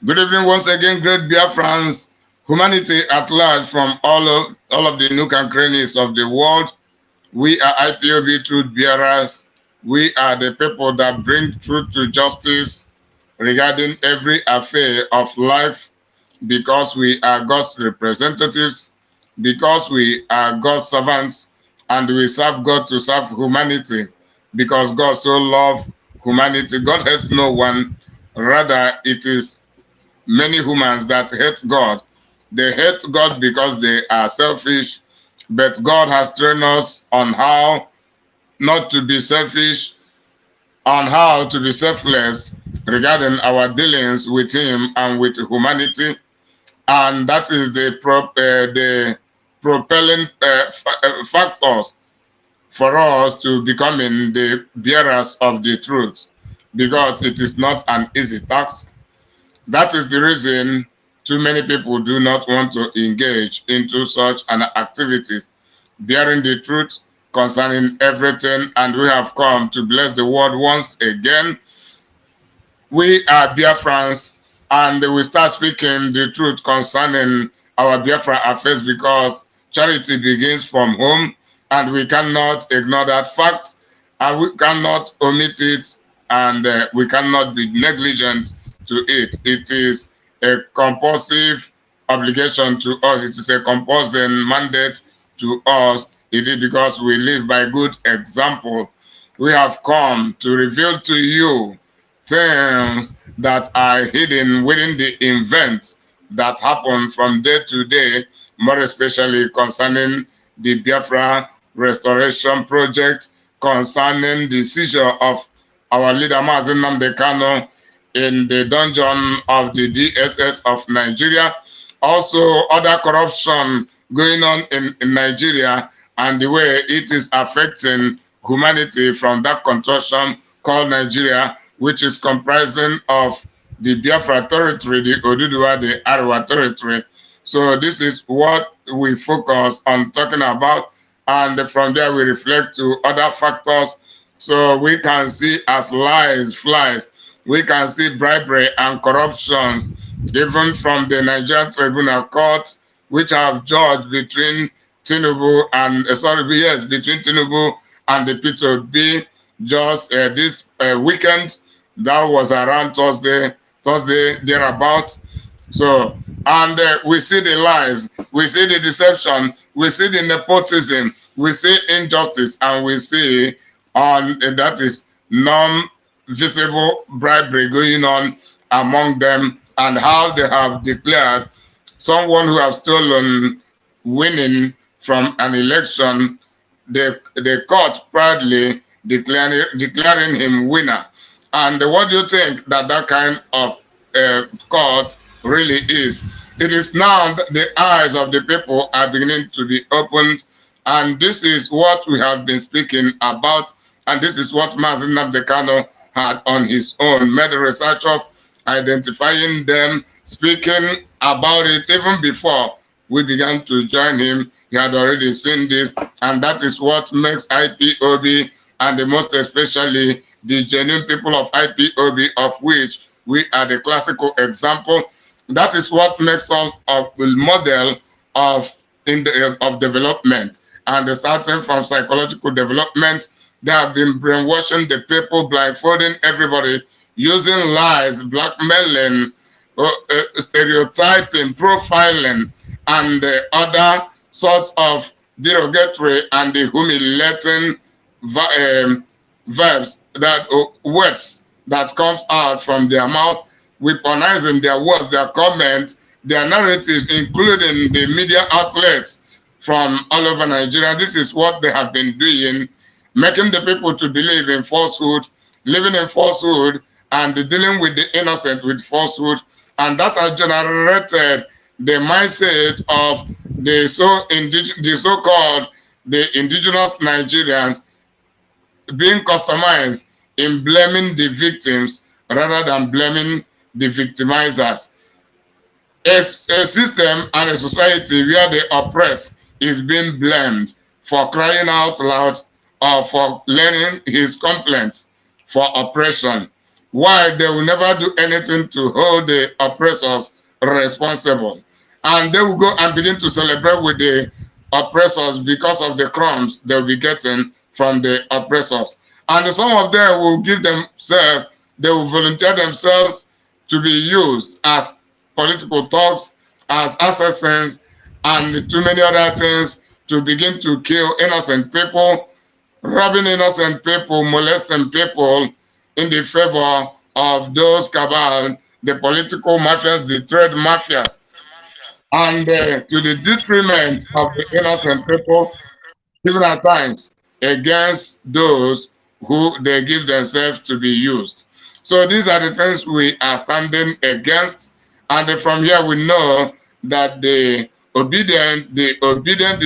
Good evening once again, great Biafrans, humanity at large from all of the nook and crannies of the world. We are IPOB truth bearers. We are the people that bring truth to justice regarding every affair of life because we are God's representatives, because we are God's servants, and we serve God to serve humanity because God so loved humanity. God hates no one, rather it is many humans that hate God. They hate God because they are selfish, but God has trained us on how not to be selfish, on how to be selfless regarding our dealings with Him and with humanity. And that is the propelling factors for us to becoming the bearers of the truth, because it is not an easy task. That is the reason too many people do not want to engage into such an activities, bearing the truth concerning everything. And we have come to bless the world once again. We are Biafrans, and we start speaking the truth concerning our Biafra affairs because charity begins from home, and we cannot ignore that fact, and we cannot omit it, and we cannot be negligent to it. It is a compulsive obligation to us. It is a compulsory mandate to us. It is because we live by good example. We have come to reveal to you things that are hidden within the events that happen from day to day, more especially concerning the Biafra restoration project, concerning the seizure of our leader Mazi Nnamdi Kanu in the dungeon of the DSS of Nigeria. Also, other corruption going on in Nigeria and the way it is affecting humanity from that contortion called Nigeria, which is comprising of the Biafra territory, the Oduduwa, the Arawa territory. So this is what we focus on talking about, and from there we reflect to other factors. So we can see as lies, flies, we can see bribery and corruptions, even from the Nigerian tribunal courts, which have judged between Tinubu and, between Tinubu and the P2B just this weekend. That was around Thursday thereabout. So, and we see the lies, we see the deception, we see the nepotism, we see injustice, and we see that is non-visible bribery going on among them, and how they have declared someone who have stolen winning from an election, the court proudly declaring him winner. And what do you think that kind of court really is? It is now the eyes of the people are beginning to be opened, and this is what we have been speaking about, and this is what Mazi Nnamdi Kanu had on his own, made a research of identifying them, speaking about it even before we began to join him. He had already seen this, and that is what makes IPOB, and the most especially the genuine people of IPOB, of which we are the classical example. That is what makes us a model of development. And starting from psychological development, they have been brainwashing the people, blindfolding everybody, using lies, blackmailing, stereotyping, profiling, and other sorts of derogatory and humiliating verbs, that words that comes out from their mouth, weaponizing their words, their comments, their narratives, including the media outlets from all over Nigeria. This is what they have been doing, making the people to believe in falsehood, living in falsehood, and dealing with the innocent with falsehood. And that has generated the mindset of the so-called indigenous Nigerians being customized in blaming the victims rather than blaming the victimizers. A system and a society where the oppressed is being blamed for crying out loud or for learning his complaints for oppression. Why? They will never do anything to hold the oppressors responsible. And they will go and begin to celebrate with the oppressors because of the crumbs they'll be getting from the oppressors. And some of them will give themselves, they will volunteer themselves to be used as political thugs, as assassins, and too many other things to begin to kill innocent people, robbing innocent people, molesting people in the favor of those cabal, the political mafias, the trade mafias, and to the detriment of the innocent people, even at times against those who they give themselves to be used. So these are the things we are standing against, and from here we know that the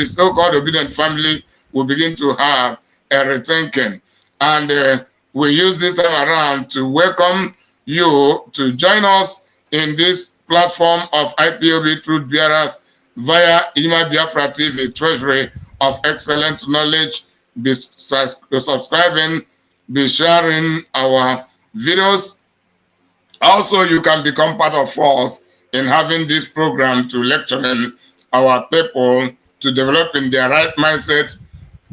so-called obedient families will begin to have a rethinking. And we use this time around to welcome you to join us in this platform of IPOB Truth Bearers via BIAFRA TV Treasury of Excellent Knowledge. Be subscribing, be sharing our videos. Also, you can become part of us in having this program to lecturing our people to developing their right mindset,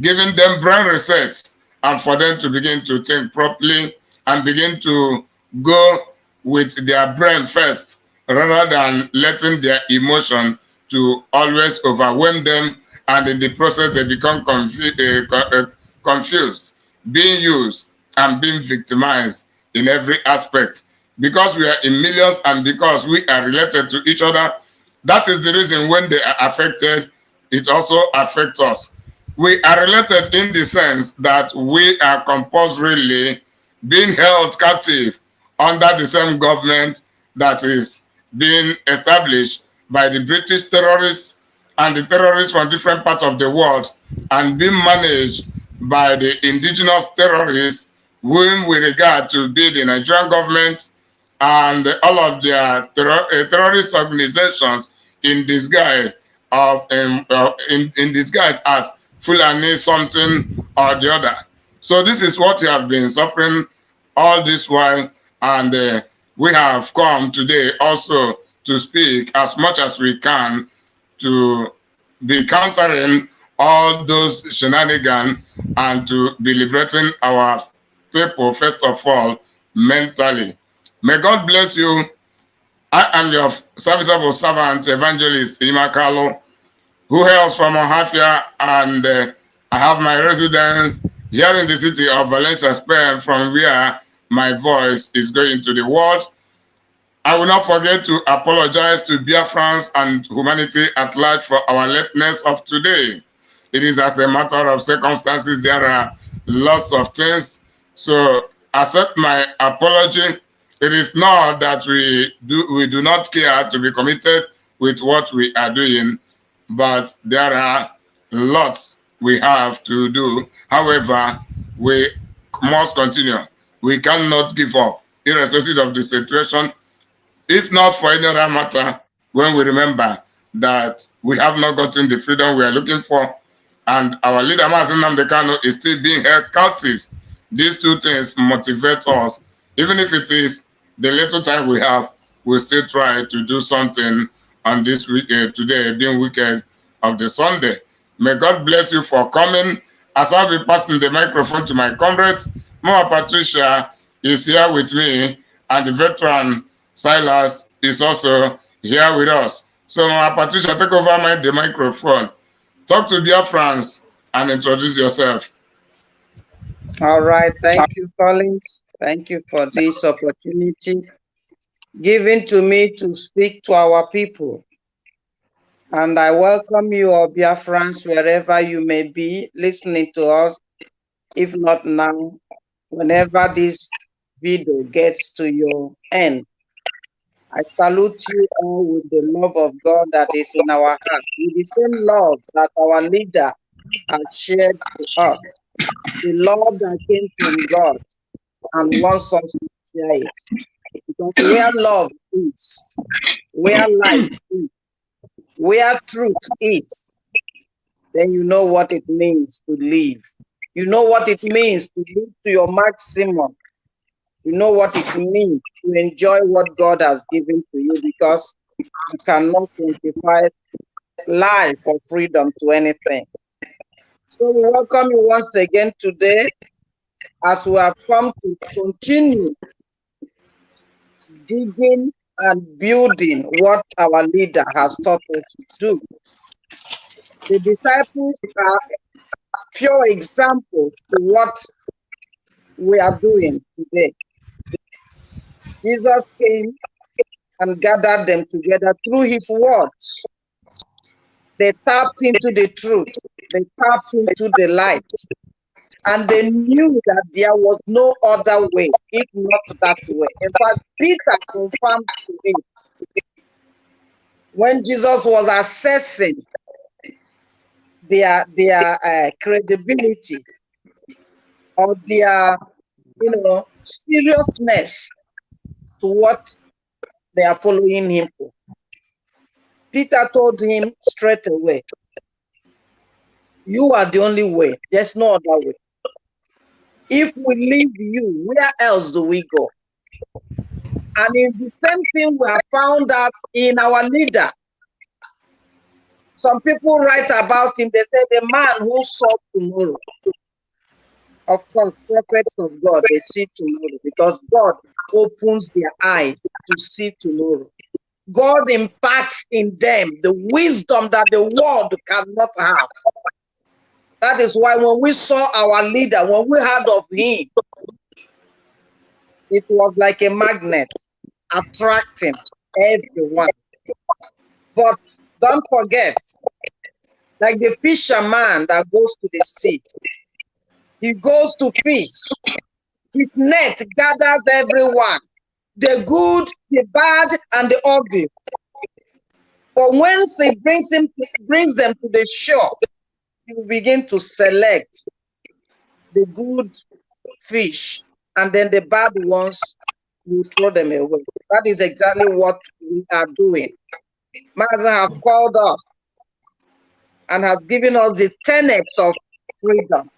giving them brain resets, and for them to begin to think properly and begin to go with their brain first rather than letting their emotion to always overwhelm them, and in the process they become confused, being used and being victimized in every aspect. Because we are in millions and because we are related to each other, that is the reason when they are affected, it also affects us. We are related in the sense that we are compulsorily being held captive under the same government that is being established by the British terrorists and the terrorists from different parts of the world, and being managed by the indigenous terrorists whom we regard to be the Nigerian government and all of their terrorist organizations in disguise in disguise as Fulani something or the other. So this is what we have been suffering all this while, and we have come today also to speak as much as we can to be countering all those shenanigans and to be liberating our people, first of all, mentally. May God bless you. I am your serviceable servant, Evangelist Imakalo, who hails from Ohafia, and I have my residence here in the city of Valencia, Spain, from where my voice is going to the world. I will not forget to apologize to Biafrans and humanity at large for our lateness of today. It is as a matter of circumstances. There are lots of things. So accept my apology. It is not that we do not care to be committed with what we are doing, but there are lots we have to do. However, we must continue. We cannot give up, irrespective of the situation. If not for any other matter, when we remember that we have not gotten the freedom we are looking for, and our leader, Mazen Namdekano, is still being held captive. These two things motivate us. Even if it is the little time we have, we'll still try to do something on this week, today, being weekend of the Sunday. May God bless you for coming. As I'll be passing the microphone to my comrades, Mama Patricia is here with me, and the veteran Silas is also here with us. So, Mama Patricia, take over the microphone. Talk to Biafrans and introduce yourself. All right. Thank you, Collins. Thank you for this opportunity given to me to speak to our people. And I welcome you, all Biafrans, wherever you may be listening to us. If not now, whenever this video gets to your end, I salute you all with the love of God that is in our hearts, with the same love that our leader has shared to us, the love that came from God and wants us to share it. Because where love is, where light is, where truth is, then you know what it means to live. You know what it means to live to your maximum. You know what it means to enjoy what God has given to you, because you cannot quantify life or freedom to anything. So we welcome you once again today, as we have come to continue digging and building what our leader has taught us to do. The disciples are pure examples to what we are doing today. Jesus came and gathered them together through his words. They tapped into the truth. They tapped into the light. And they knew that there was no other way, if not that way. In fact, Peter confirmed to it. When Jesus was assessing their credibility or their, seriousness to what they are following him for, Peter told him straight away, you are the only way. There's no other way. If we leave you, where else do we go? And it's the same thing we have found out in our leader. Some people write about him, they say the man who saw tomorrow. Of course, prophets of God, they see tomorrow because God opens their eyes to see tomorrow. God imparts in them the wisdom that the world cannot have. That is why when we saw our leader, when we heard of him, it was like a magnet attracting everyone. But don't forget, like the fisherman that goes to the sea, he goes to fish. His net gathers everyone, the good, the bad, and the ugly. But once he brings them to the shore, he will begin to select the good fish, and then the bad ones will throw them away. That is exactly what we are doing. Master has called us and has given us the tenets of freedom.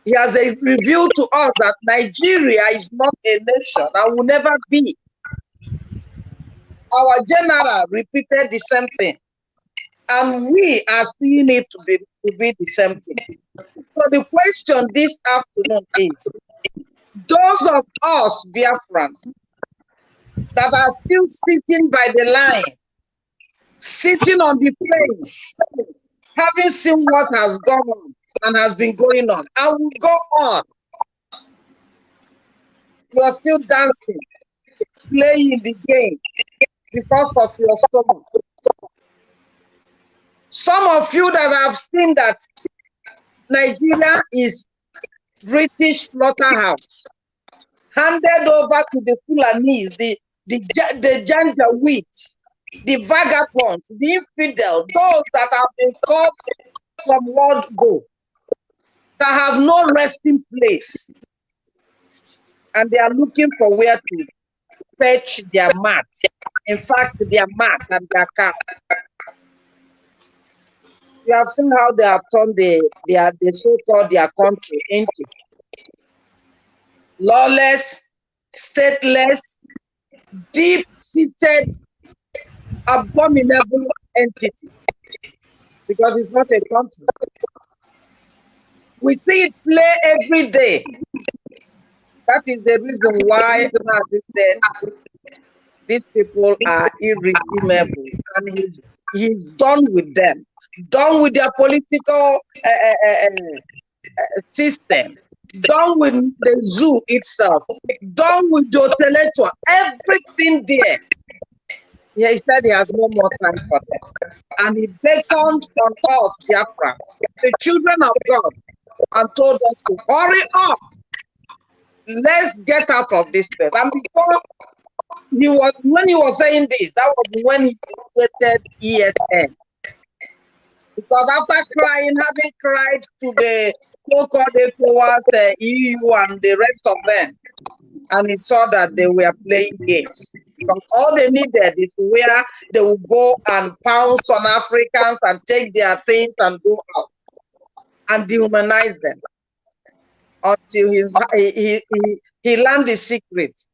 He has revealed to us that Nigeria is not a nation and will never be. Our general repeated the same thing, and we are seeing it to be the same thing. So the question this afternoon is, those of us Biafrans that are still sitting by the line, sitting on the place, having seen what has gone on and has been going on and will go on, you are still dancing, playing the game because of your stomach. Some of you that have seen that Nigeria is British slaughterhouse, handed over to the Fulanis, the Janjaweed, the vagabonds, the infidel, those that have been caught from world go, that have no resting place, and they are looking for where to fetch their mat. In fact, their mat and their car. You have seen how they have turned the so-called their country into lawless, stateless, deep-seated, abominable entity, because it's not a country. We see it play every day. That is the reason why these people are irredeemable, and he's done with them, done with their political system, done with the zoo itself, done with the intellectual, everything there. Yeah, he said he has no more time for them. And he beckoned on us, Biafra, the children of God, and told us to hurry up. Let's get out of this place. And before when he was saying this, that was when he created ESN. Because after having cried to the so-called ECOWAS, EU, and the rest of them, and he saw that they were playing games. Because all they needed is where they would go and pounce on Africans and take their things and go out and dehumanize them. until he learned the secret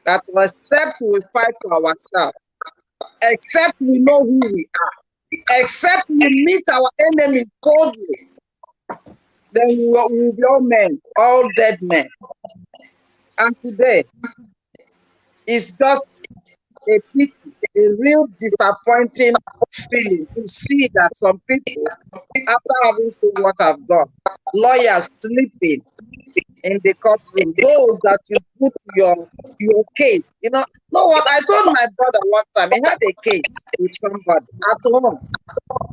that except we fight for ourselves, except we know who we are, except we meet our enemy boldly, then we will be all men, all dead men. And today it's just a pity, a real disappointing feeling to see that some people, after having seen what I've done, lawyers sleeping in the courtroom, those that you put your case. You know what? I told my brother one time, he had a case with somebody at home.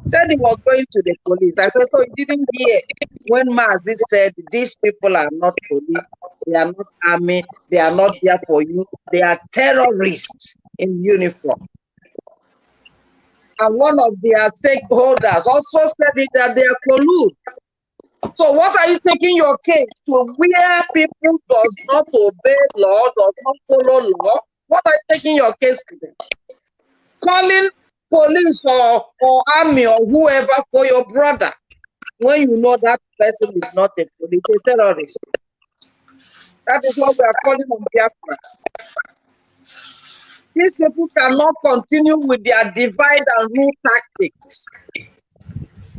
Said he was going to the police. I said, so you didn't hear when Mazi said, these people are not police, they are not army, they are not there for you, they are terrorists in uniform. And one of their stakeholders also said it, that they are collude. So what are you taking your case to where people does not obey law, does not follow law? What are you taking your case to them? Calling police or army or whoever for your brother when you know that person is not a police, a terrorist. That is what we are calling on Biafra. These people cannot continue with their divide and rule tactics.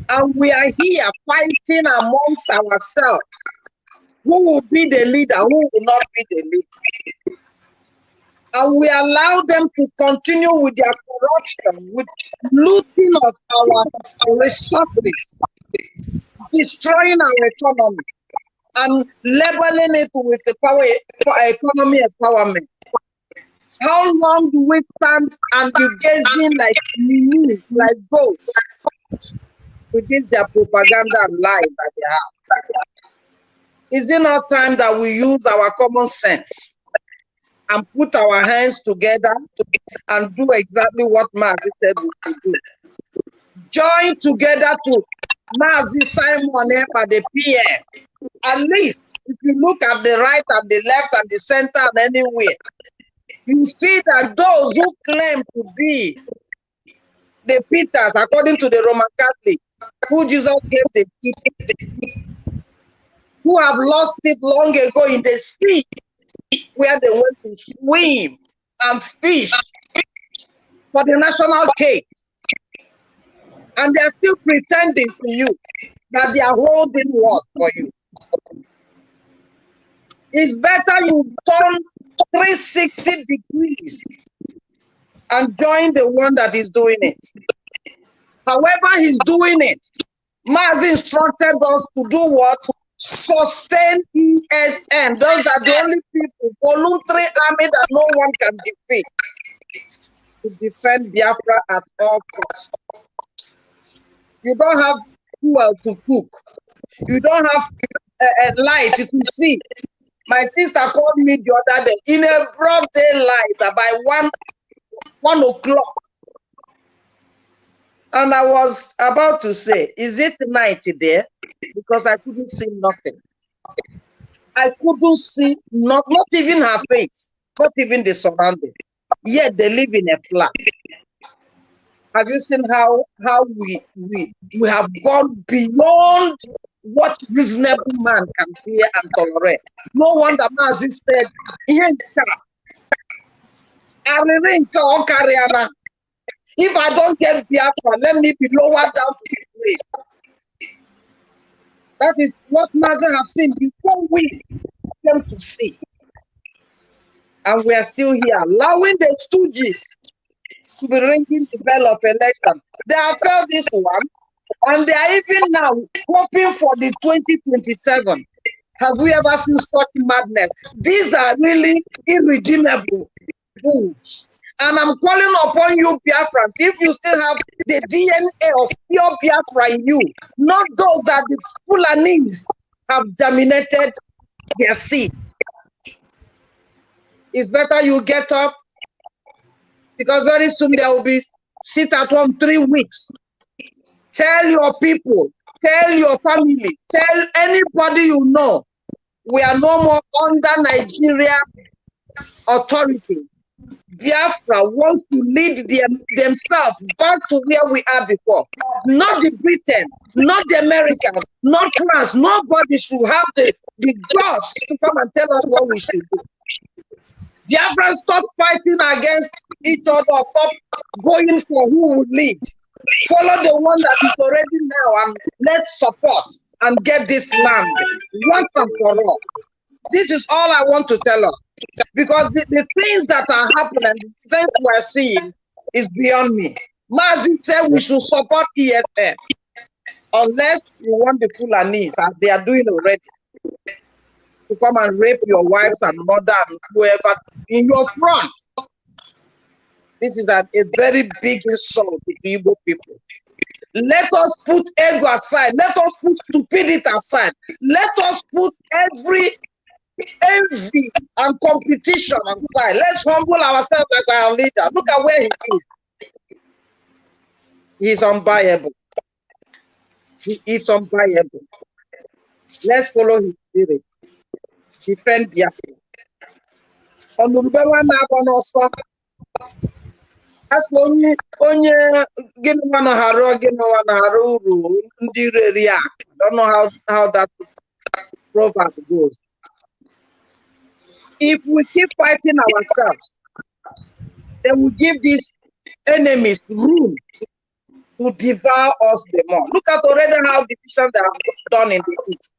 And we are here fighting amongst ourselves. Who will be the leader? Who will not be the leader? And we allow them to continue with their corruption, with looting of our resources, destroying our economy, and labeling it with the economy empowerment. How long do we stand and be gazing like me, like goats, within their propaganda and lies that they have? Is it not time that we use our common sense and put our hands together and do exactly what Mazi said we should do? Join together to Mazi Simon at the PM. At least, if you look at the right and the left and the center and anywhere, you see that those who claim to be the Peters, according to the Roman Catholic, who Jesus gave the key, who have lost it long ago in the sea, where they went to swim and fish for the national cake. And they are still pretending to you that they are holding what for you. It's better you turn 360 degrees and join the one that is doing it. However he's doing it, Mazi instructed us to do what? Sustain ESN. Those are the only people, voluntary army that no one can defeat, to defend Biafra at all costs. You don't have fuel to cook. You don't have a light to see. My sister called me the other day in a broad daylight by 1 o'clock. And I was about to say, is it night there? Because I couldn't see nothing. I couldn't see not even her face, not even the surrounding. Yet they live in a flat. Have you seen how we have gone beyond what reasonable man can bear and tolerate? No wonder Mazi said, if I don't get Biafra, let me be lowered down to the grave. That is what Mazi have seen before we came to see. And we are still here, allowing the stooges to be ringing the bell of election. They have failed this one, and they are even now hoping for the 2027. Have we ever seen such madness? These are really irredeemable fools. And I'm calling upon you, Biafrans, if you still have the DNA of pure Biafra in you, not those that the Fulanis have dominated their seats. It's better you get up, because very soon there will be sit at home 3 weeks. Tell your people, tell your family, tell anybody you know, we are no more under Nigeria authority. Biafra wants to lead themselves back to where we are before. Not the Britain, not the Americans, not France. Nobody should have the the guts to come and tell us what we should do. Biafrans, stop fighting against each other, stop going for who would lead. Follow the one that is already now and let's support and get this land once and for all. This is all I want to tell us. Because the things that are happening, the things we are seeing is beyond me. Mazi said we should support EFF unless you want the Fulanis, as they are doing already, to come and rape your wives and mother and whoever in your front. This is a very big insult to the Igbo people. Let us put ego aside. Let us put stupidity aside. Let us put every envy and competition aside. Let's humble ourselves like our leader. Look at where he is. He is unbuyable. He is unbuyable. Let's follow his spirit. Defend Biafra. As onye gịnị nwa na harụ gịnị nwa na harụ uru ndị react. I don't know how that proverb goes. If we keep fighting ourselves, then we give these enemies room to devour us the more. Look at already how division they have done in the East.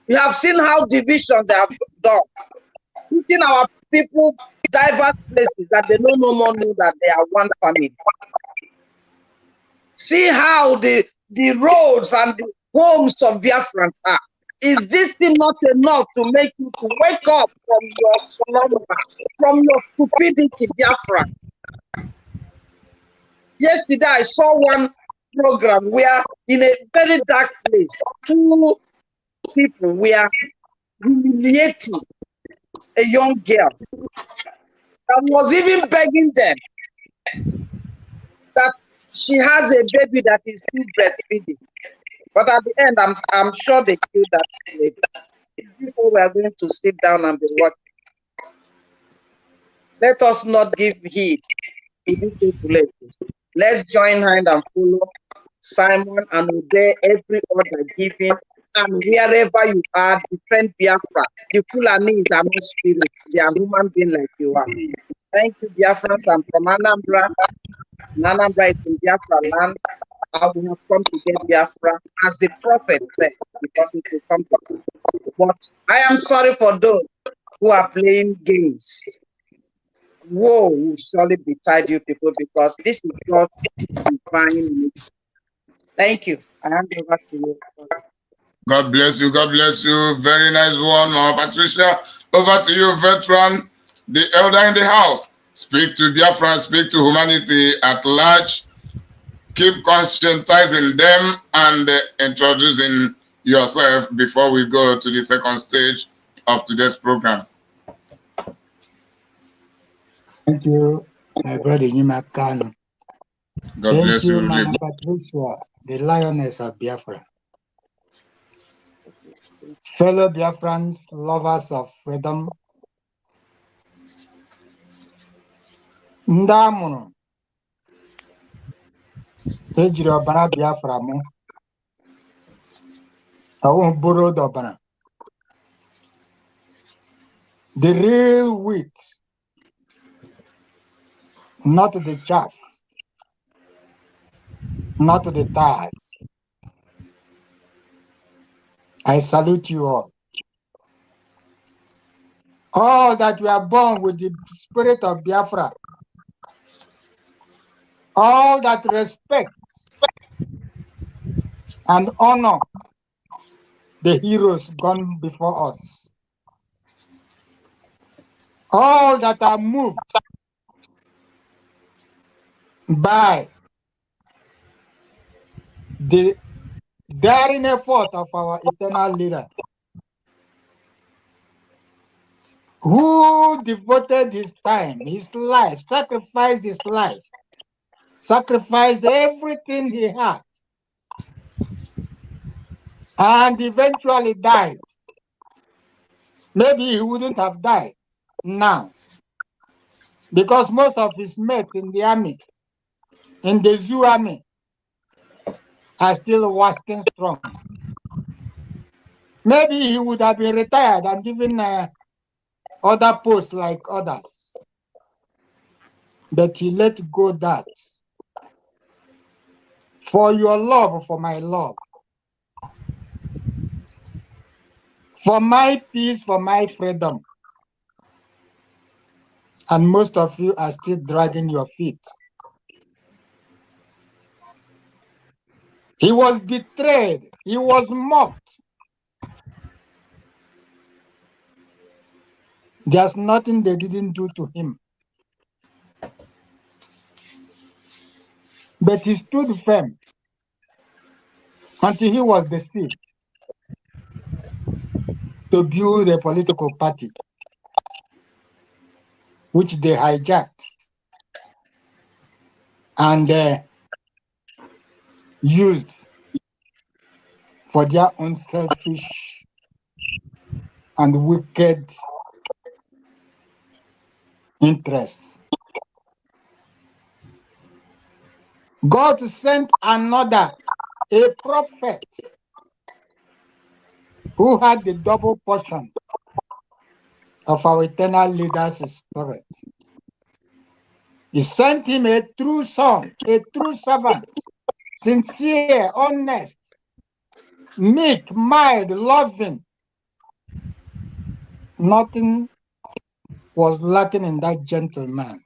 We have seen how division they have done. Putting our people diverse places that they no more know that they are one family. See how the roads and the homes of Biafrans are. Is this thing not enough to make you to wake up from your slumber, from your stupidity, Biafra? Yesterday I saw one program where in a very dark place, two people were humiliating a young girl that was even begging them that she has a baby that is still breastfeeding. But at the end, I'm sure they killed that lady. Is this what we are going to sit down and be watching? Let us not give heed to these places. Let's join hand and follow Simon and obey every order given. And wherever you are, defend Biafra. The Fulanis are not spirits. They are human beings like you are. Thank you, Biafrans. I'm from Anambra. And Anambra is in Biafra land. I will have come to get Biafra, as the prophet said, because it will come to us. But I am sorry for those who are playing games. Woe will surely betide you people, because this is God's divine nature. Thank you. I hand over to you. God bless you. God bless you. Very nice one, Mama Patricia. Over to you, veteran, the elder in the house. Speak to Biafra, speak to humanity at large. Keep conscientizing them and introducing yourself before we go to the second stage of today's program. Thank you, my brother Nimakano. God Thank bless you, Mama Patricia, the lioness of Biafra. Fellow Biafrans, lovers of freedom, Ndamunu, ejiri ọbara Biafra mụ, ọwụ borrowed ọbara. The real wheat, not the chaff, not the tithe. I salute you all. All that we are born with the spirit of Biafra, all that respect and honor the heroes gone before us, all that are moved by the daring effort of our eternal leader, who devoted his time, his life, sacrificed his life, sacrificed everything he had, and eventually died. Maybe he wouldn't have died now, because most of his mates in the army, in the zoo army, are still working strong. Maybe he would have been retired and given other posts like others. But he let go that. For your love, for my love. For my peace, for my freedom. And most of you are still dragging your feet. He was betrayed. He was mocked. There's nothing they didn't do to him. But he stood firm until he was deceived to build a political party, which they hijacked and used for their own selfish and wicked interests. God sent another, a prophet, who had the double portion of our eternal leader's spirit. He sent him a true son, a true servant, sincere, honest, meek, mild, loving. Nothing was lacking in that gentleman.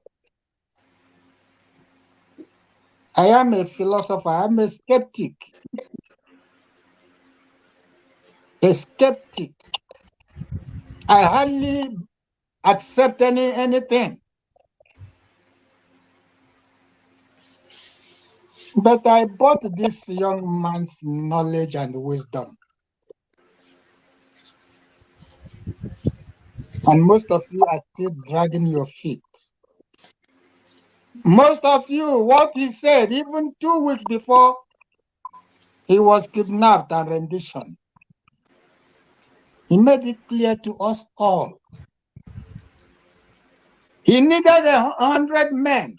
I am a philosopher, I am a skeptic. A skeptic. I hardly accept anything. But I bought this young man's knowledge and wisdom. And most of you are still dragging your feet. Most of you, what he said, even 2 weeks before he was kidnapped and rendition, he made it clear to us all. He needed 100 men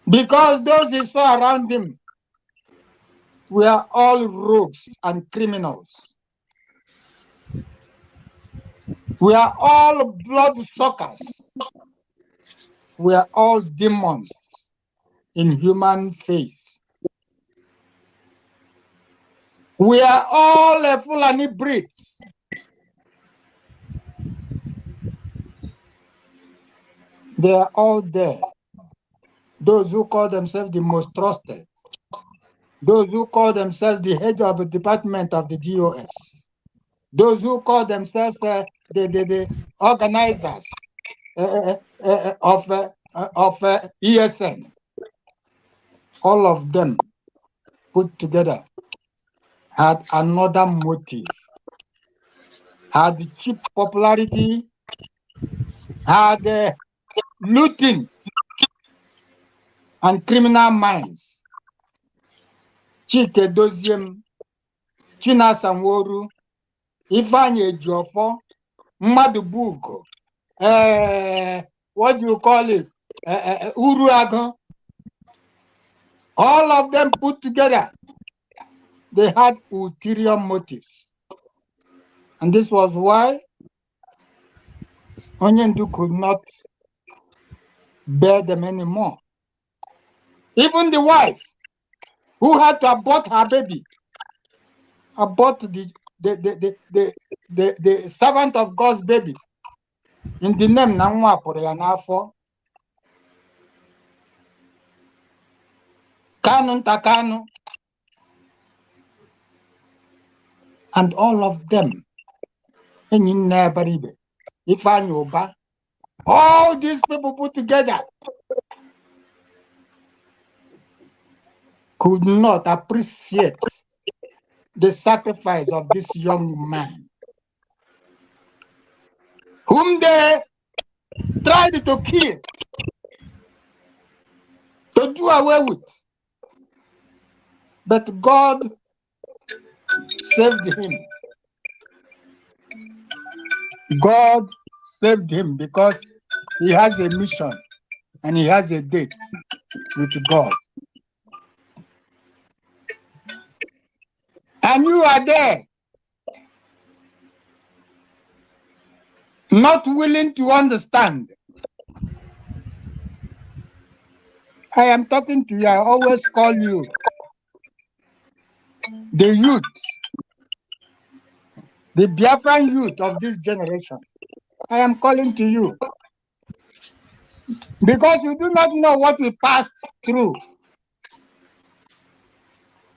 because those he saw around him were all rogues and criminals. We are all bloodsuckers. We are all demons in human face. We are all Fulani breeds. They are all there. Those who call themselves the most trusted. Those who call themselves the head of the department of the DOS. Those who call themselves the organizers of ESN. All of them put together had another motive, had cheap popularity, had looting and criminal minds. Chike Doziem, Chinasa Nworu, Ifeanyi Ejiofor, Mmadu Bugo, what do you call it? Uruago. All of them put together, they had ulterior motives. And this was why Onyendu could not bear them anymore. Even the wife, who had to abort her baby, abort the servant of God's baby, in the name Nangwa Purianafo, Kanun Takanu, and all of them, Ifeanyi, all these people put together could not appreciate the sacrifice of this young man, whom they tried to kill, to do away with. But God saved him. God saved him because he has a mission and he has a date with God. And you are there, not willing to understand. I am talking to you. I always call you the youth, the Biafran youth of this generation. I am calling to you because you do not know what we passed through.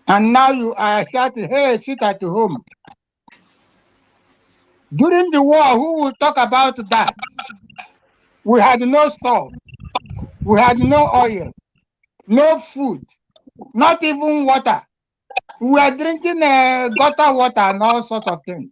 And now you are shouting, hey, sit at home. During the war, who will talk about that? We had no salt. We had no oil, no food, not even water. We were drinking gutter water and all sorts of things.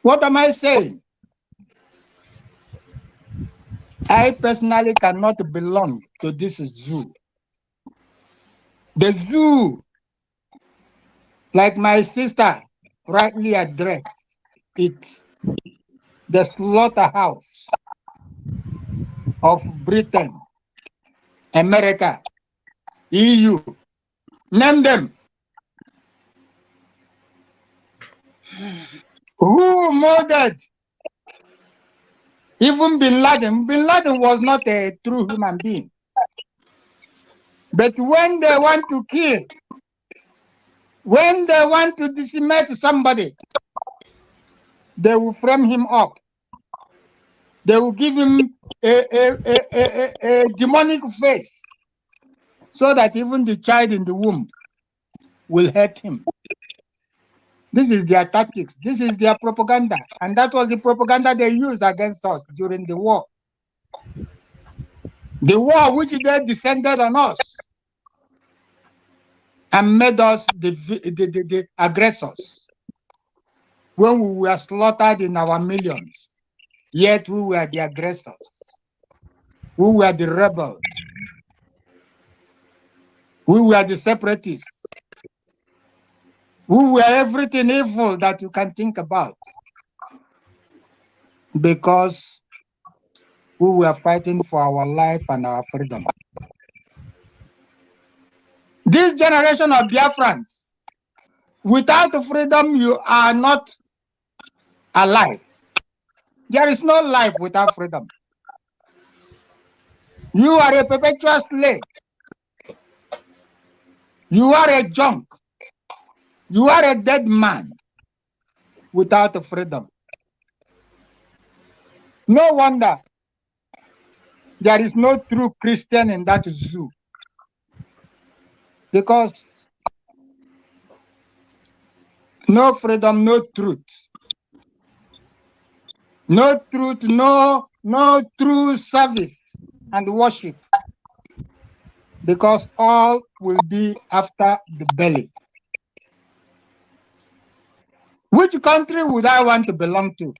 What am I saying? I personally cannot belong to this zoo. The zoo, like my sister rightly addressed, it's the slaughterhouse of Britain, America, EU. Name them. Who murdered even Bin Laden? Bin Laden was not a true human being. But when they want to kill, when they want to decimate somebody, they will frame him up. They will give him a demonic face so that even the child in the womb will hate him. This is their tactics. This is their propaganda. And that was the propaganda they used against us during the war. The war which they descended on us and made us the aggressors when we were slaughtered in our millions. Yet we were the aggressors. We were the rebels. We were the separatists. We were everything evil that you can think about. Because we were fighting for our life and our freedom. This generation of Biafrans, without freedom, you are not alive. There is no life without freedom. You are a perpetual slave. You are a junk. You are a dead man without freedom. No wonder there is no true Christian in that zoo. Because no freedom, no truth. No truth, no true service and worship. Because all will be after the belly. Which country would I want to belong to?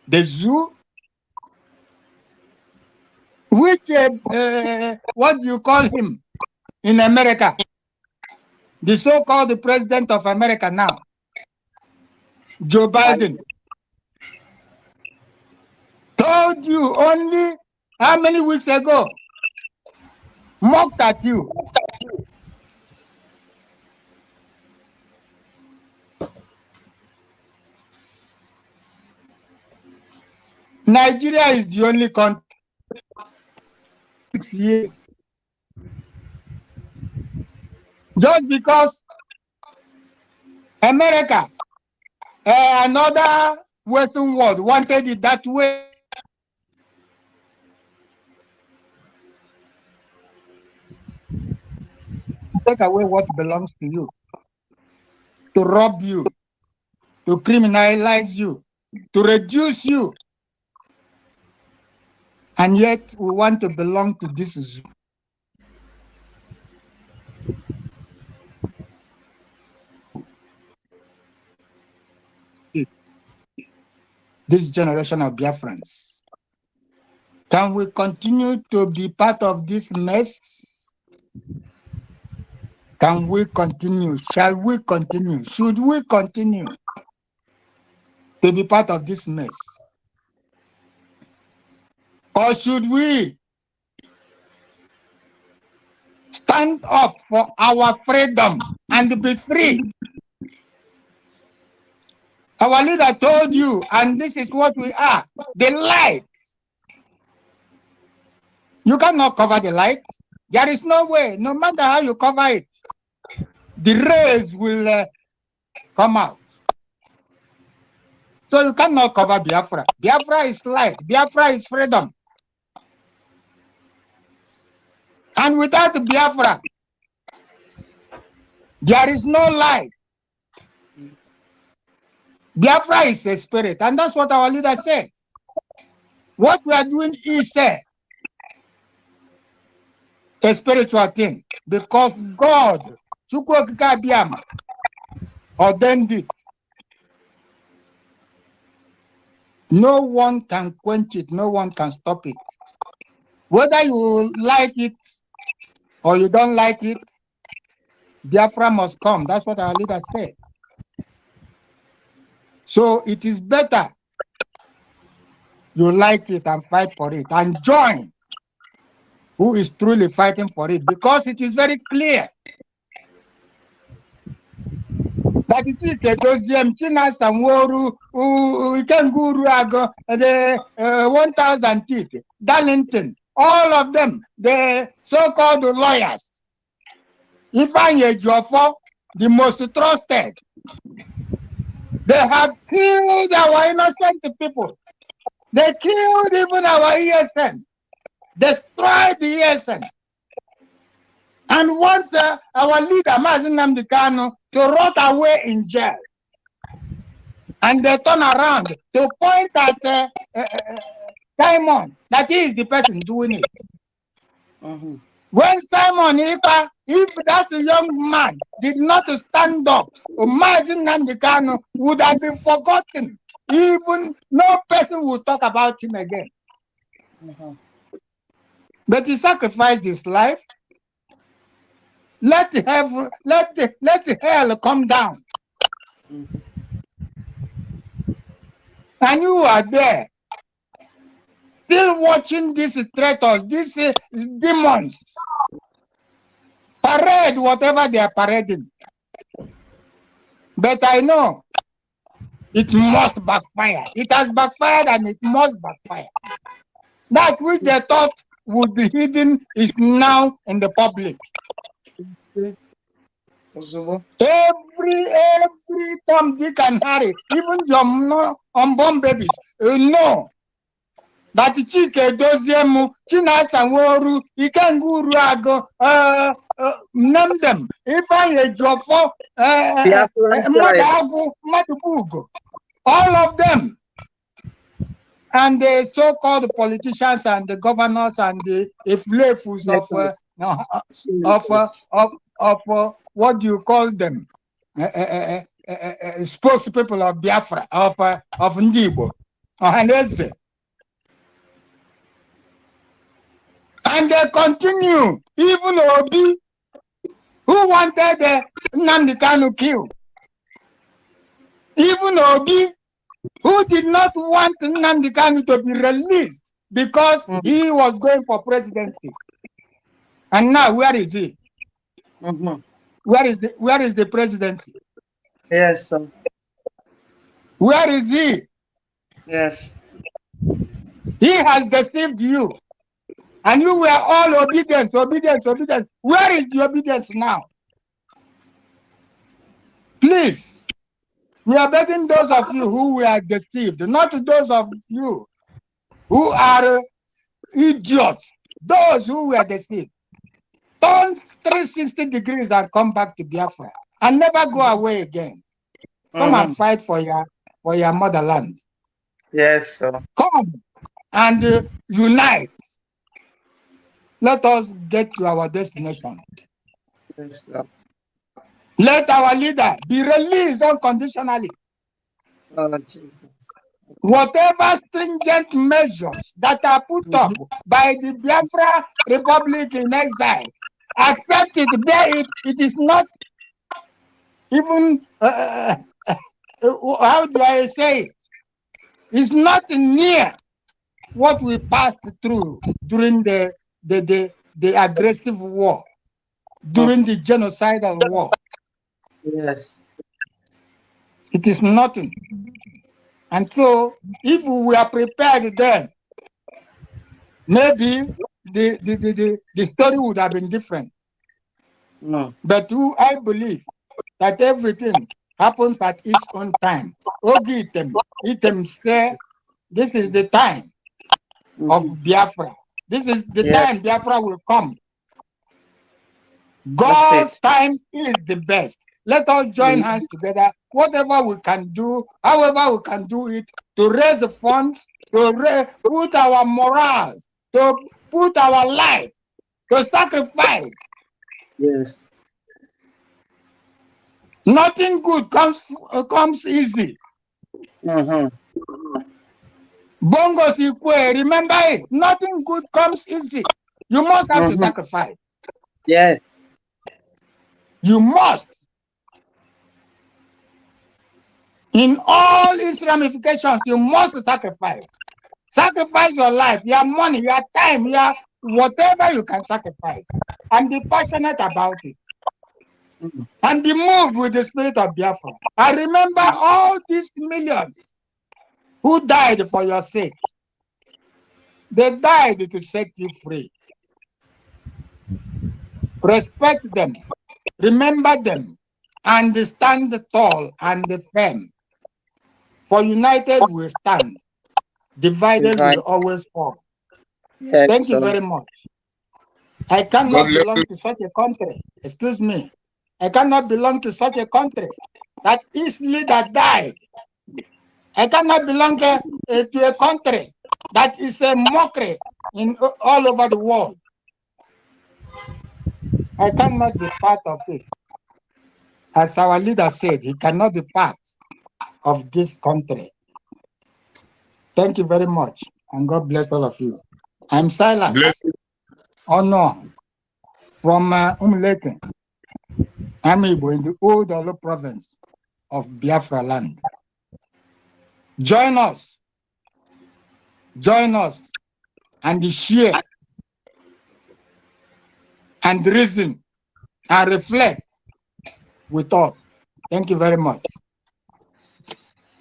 The zoo? Which, what do you call him in America? The so-called president of America now, Joe Biden, told you only how many weeks ago, mocked at you. Nigeria is the only country 6 years. Just because America, another Western world wanted it that way. Take away what belongs to you, to rob you, to criminalize you, to reduce you. And yet we want to belong to this zoo. This generation of Biafrans. Can we continue to be part of this mess? Can we continue? Shall we continue? Should we continue to be part of this mess? Or should we stand up for our freedom and be free? Our leader told you, and this is what we are, the light. You cannot cover the light. There is no way, no matter how you cover it, the rays will come out. So you cannot cover Biafra. Biafra is light. Biafra is freedom. And without Biafra, there is no life. Biafra is a spirit, and that's what our leader said. What we are doing is a spiritual thing, because God, Ojukwu Abiyama, ordained it. No one can quench it, no one can stop it. Whether you like it or you don't like it, Biafra must come. That's what our leader said. So it is better you like it and fight for it, and join who is truly fighting for it, because it is very clear that it is those China Samworu, Ikenguru Ago, the 1,000 teeth, Darlington, all of them, the so-called lawyers, Ifanye Jofo, the most trusted, they have killed our innocent people. They killed even our ESN, destroyed the ESN. And once our leader, Mazi Nnamdi Kanu, to rot away in jail. And they turn around to point at Simon, that he is the person doing it. When Simon, if that young man did not stand up, Mazi Nnamdi Kanu would have been forgotten. Even no person will talk about him again. But he sacrificed his life. Let hell come down. And you are there, still watching these traitors, these demons parade whatever they are parading. But I know it must backfire. It has backfired and it must backfire. That which they thought would be hidden is now in the public. Every Tom, Dick, and Harry, even your unborn babies, know that Chike Doziemu, China Sanworu, Ikenguru Ago, name them. Ifanye Jofo, Madabugo, all of them. And the so-called politicians and the governors and the flavors of what do you call them? Spokespeople of Biafra, of Ndibo, and they continue, even Obi, who wanted Nnamdi Kanu killed. Even Obi, who did not want Nnamdi Kanu to be released because he was going for presidency. And now, where is he? Where is the presidency? Yes, sir. Where is he? Yes. He has deceived you. And you were all obedience. Where is the obedience now? Please, we are begging those of you who were deceived, not those of you who are idiots, those who were deceived. Turn 360 degrees and come back to Biafra and never go away again. Come and fight for your motherland. Yes, sir. Come and unite. Let us get to our destination. Yes, sir. Let our leader be released unconditionally. Oh, Jesus. Whatever stringent measures that are put up by the Biafra Republic in exile accept it, bear it. It is not even, how do I say it? It's not near what we passed through during the aggressive war, during the genocidal war. Yes. It is nothing. And so, if we were prepared then, maybe the story would have been different. No. But I believe that everything happens at its own time. Item say, this is the time of Biafra. This is the time Biafra will come. God's time is the best. Let us join hands together, whatever we can do, however we can do it, to raise the funds, to put our morals, to put our life, to sacrifice. Yes. Nothing good comes easy. Mm-hmm. Bongo Sikwe, remember it. Nothing good comes easy. You must have to sacrifice. Yes. You must. In all its ramifications, you must sacrifice. Sacrifice your life, your money, your time, your whatever you can sacrifice. And be passionate about it. And be moved with the spirit of Biafra. And remember all these millions who died for your sake. They died to set you free. Respect them. Remember them. And stand tall and firm. For united we stand. Divided will always fall. Yes, thank you very much. I cannot belong to such a country. Excuse me. I cannot belong to such a country that its leader died. I cannot belong to a country that is a mockery in all over the world. I cannot be part of it. As our leader said, he cannot be part of this country. Thank you very much, and God bless all of you. I'm Silas. Honor from Umleke, Amibo, in the old Olo province of Biafra land. Join us, and share, and reason, and reflect with us. Thank you very much.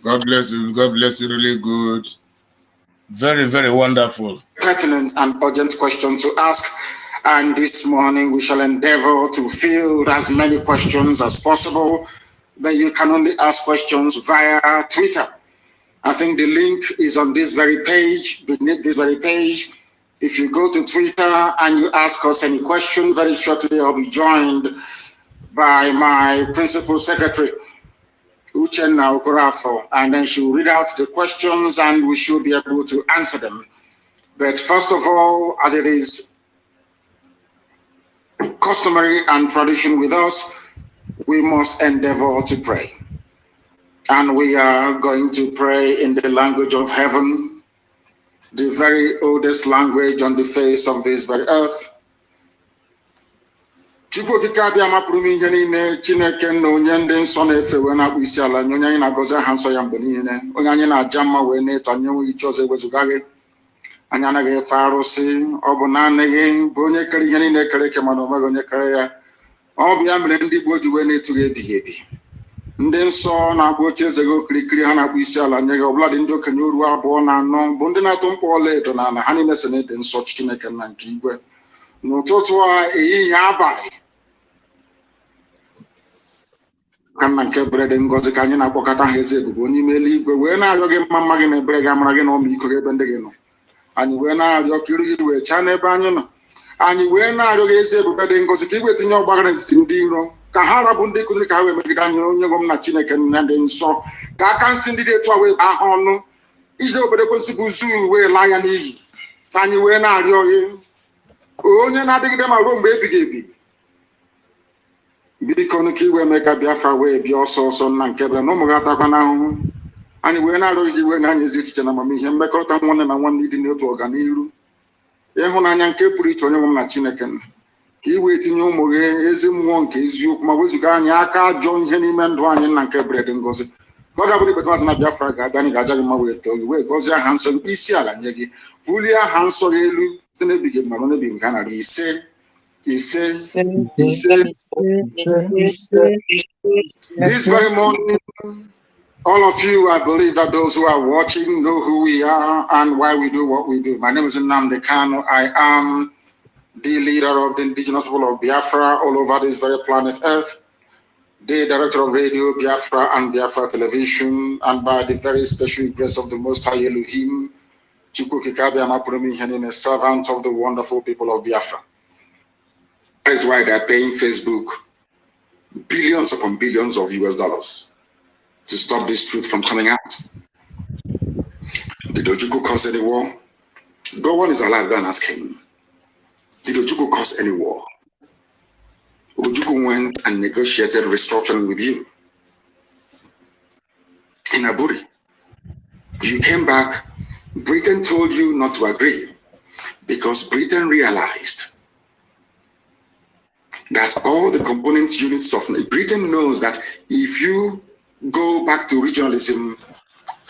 God bless you. God bless you. Really good. Very, very wonderful. Pertinent and urgent question to ask. And this morning we shall endeavor to field as many questions as possible. But you can only ask questions via Twitter. I think the link is on this very page, beneath this very page. If you go to Twitter and you ask us any question, very shortly I'll be joined by my principal secretary, Uchenna Okorafo, and then she will read out the questions and we should be able to answer them. But first of all, as it is customary and tradition with us, we must endeavor to pray. And we are going to pray in the language of heaven, the very oldest language on the face of this very earth. Chukwu okike abịa mapụrụ m ihe niile, Chineke na onye ndị nsọ na-efe wee na-akpụ isi ala nye onye anyị na-agọzi aha nsọ ya mgbe niile, onye anyị na-aja mma wee na-eto anyị enweghị iche ọzọ ewezuga gị. Anyị anaghị efe arụsị, ọ bụ naanị gị bụ onye kere ihe niile kere eke mana onweghị onye kere ya. Ọ bụ ya mere ndị gboo ji wee na-etu gị ebighị ebi. Ndị nsọ na-agba oche eze gị okirikiri, ha na-akpụ isi ala nye gị, ọbụladị ndị okenye oru 2 na 4 bụ ndị na-atụ mkpọ ọla edo n'ala, ha niile si na-ede nsọ Chineke na nke igwe. N'ụtụtụ a, ehihie, abalị, ka nna nke ebere dị ngọzi ka anyị na-akpọkọta ha eze ebube onye ime eluigwe wee na-arịọ gị mma mma gị na ebere gị, amara gị na ọmịiko gị ebe ndị gị nọ. Anyị wee na-arịọ ka iru gị wee chaa n'ebe anyị nọ. Anyị wee na-arịọ gị eze ebube dị ngọzi ka ị wee tinye ọgbaghara n'etiti ndị iro, ka ha rabụ ndị kụziri ka ha wee megide anyị, onye nwe m na Chineke na dị nsọ, ka aka nsị ndị dị etu a wee baa ha ọnụ, ije obodo ekwensị bụ zuu wee laa ya n'iyi. Anyị wee na-arịọ gị, onye na-adịgide ma ruo mgbe ebighị ebi, biko ka iwe mee ka Biafra wee bịa ọsọ ọsọ nna nke ebere na ụmụ gị atakwa n'ahụhụ. Anyị wee na-arịọ gị wee na anyị ezi echiche na amamihe, mmekọrịta nwanne na nwanne ịdị n'otu ọganiru, ịhụnanya nke pụrụ iche onye nwe m na Chineke nna. ka iwe etinye ụmụ gị ezi mmụọ nke eziokwu ma wezụga anyị aka ajọ ihe n'ime ndụ anyị nna nke bred ngozi ka ọ ga-abụrụ ikpeta maazị na Biafra ga-abịa anyị ga-aja gị mma wee too gị wee gọzie aha nsọ gị isi ala nye gị bulie aha nsọ gị elu site n'ebighị mmadụ n'ebighị nke a narị ise ise ise this very morning. All of you, I believe that those who are watching know who we are and why we do what we do. My name is Nnamdi Kanu. I am the leader of the indigenous people of Biafra all over this very planet Earth, the director of radio Biafra and Biafra television, and by the very special grace of the Most High Elohim, Ojukwu Kikabi Amapuromi Henine, a servant of the wonderful people of Biafra. That is why they are paying Facebook billions upon billions of US dollars to stop this truth from coming out. Did Ojukwu cause any war? Gowan is alive, go and ask him. Did Ojukwu cause any war? Ojukwu went and negotiated restructuring with you in Aburi. You came back, Britain told you not to agree because Britain realized that all the component units of Britain knows that if you go back to regionalism,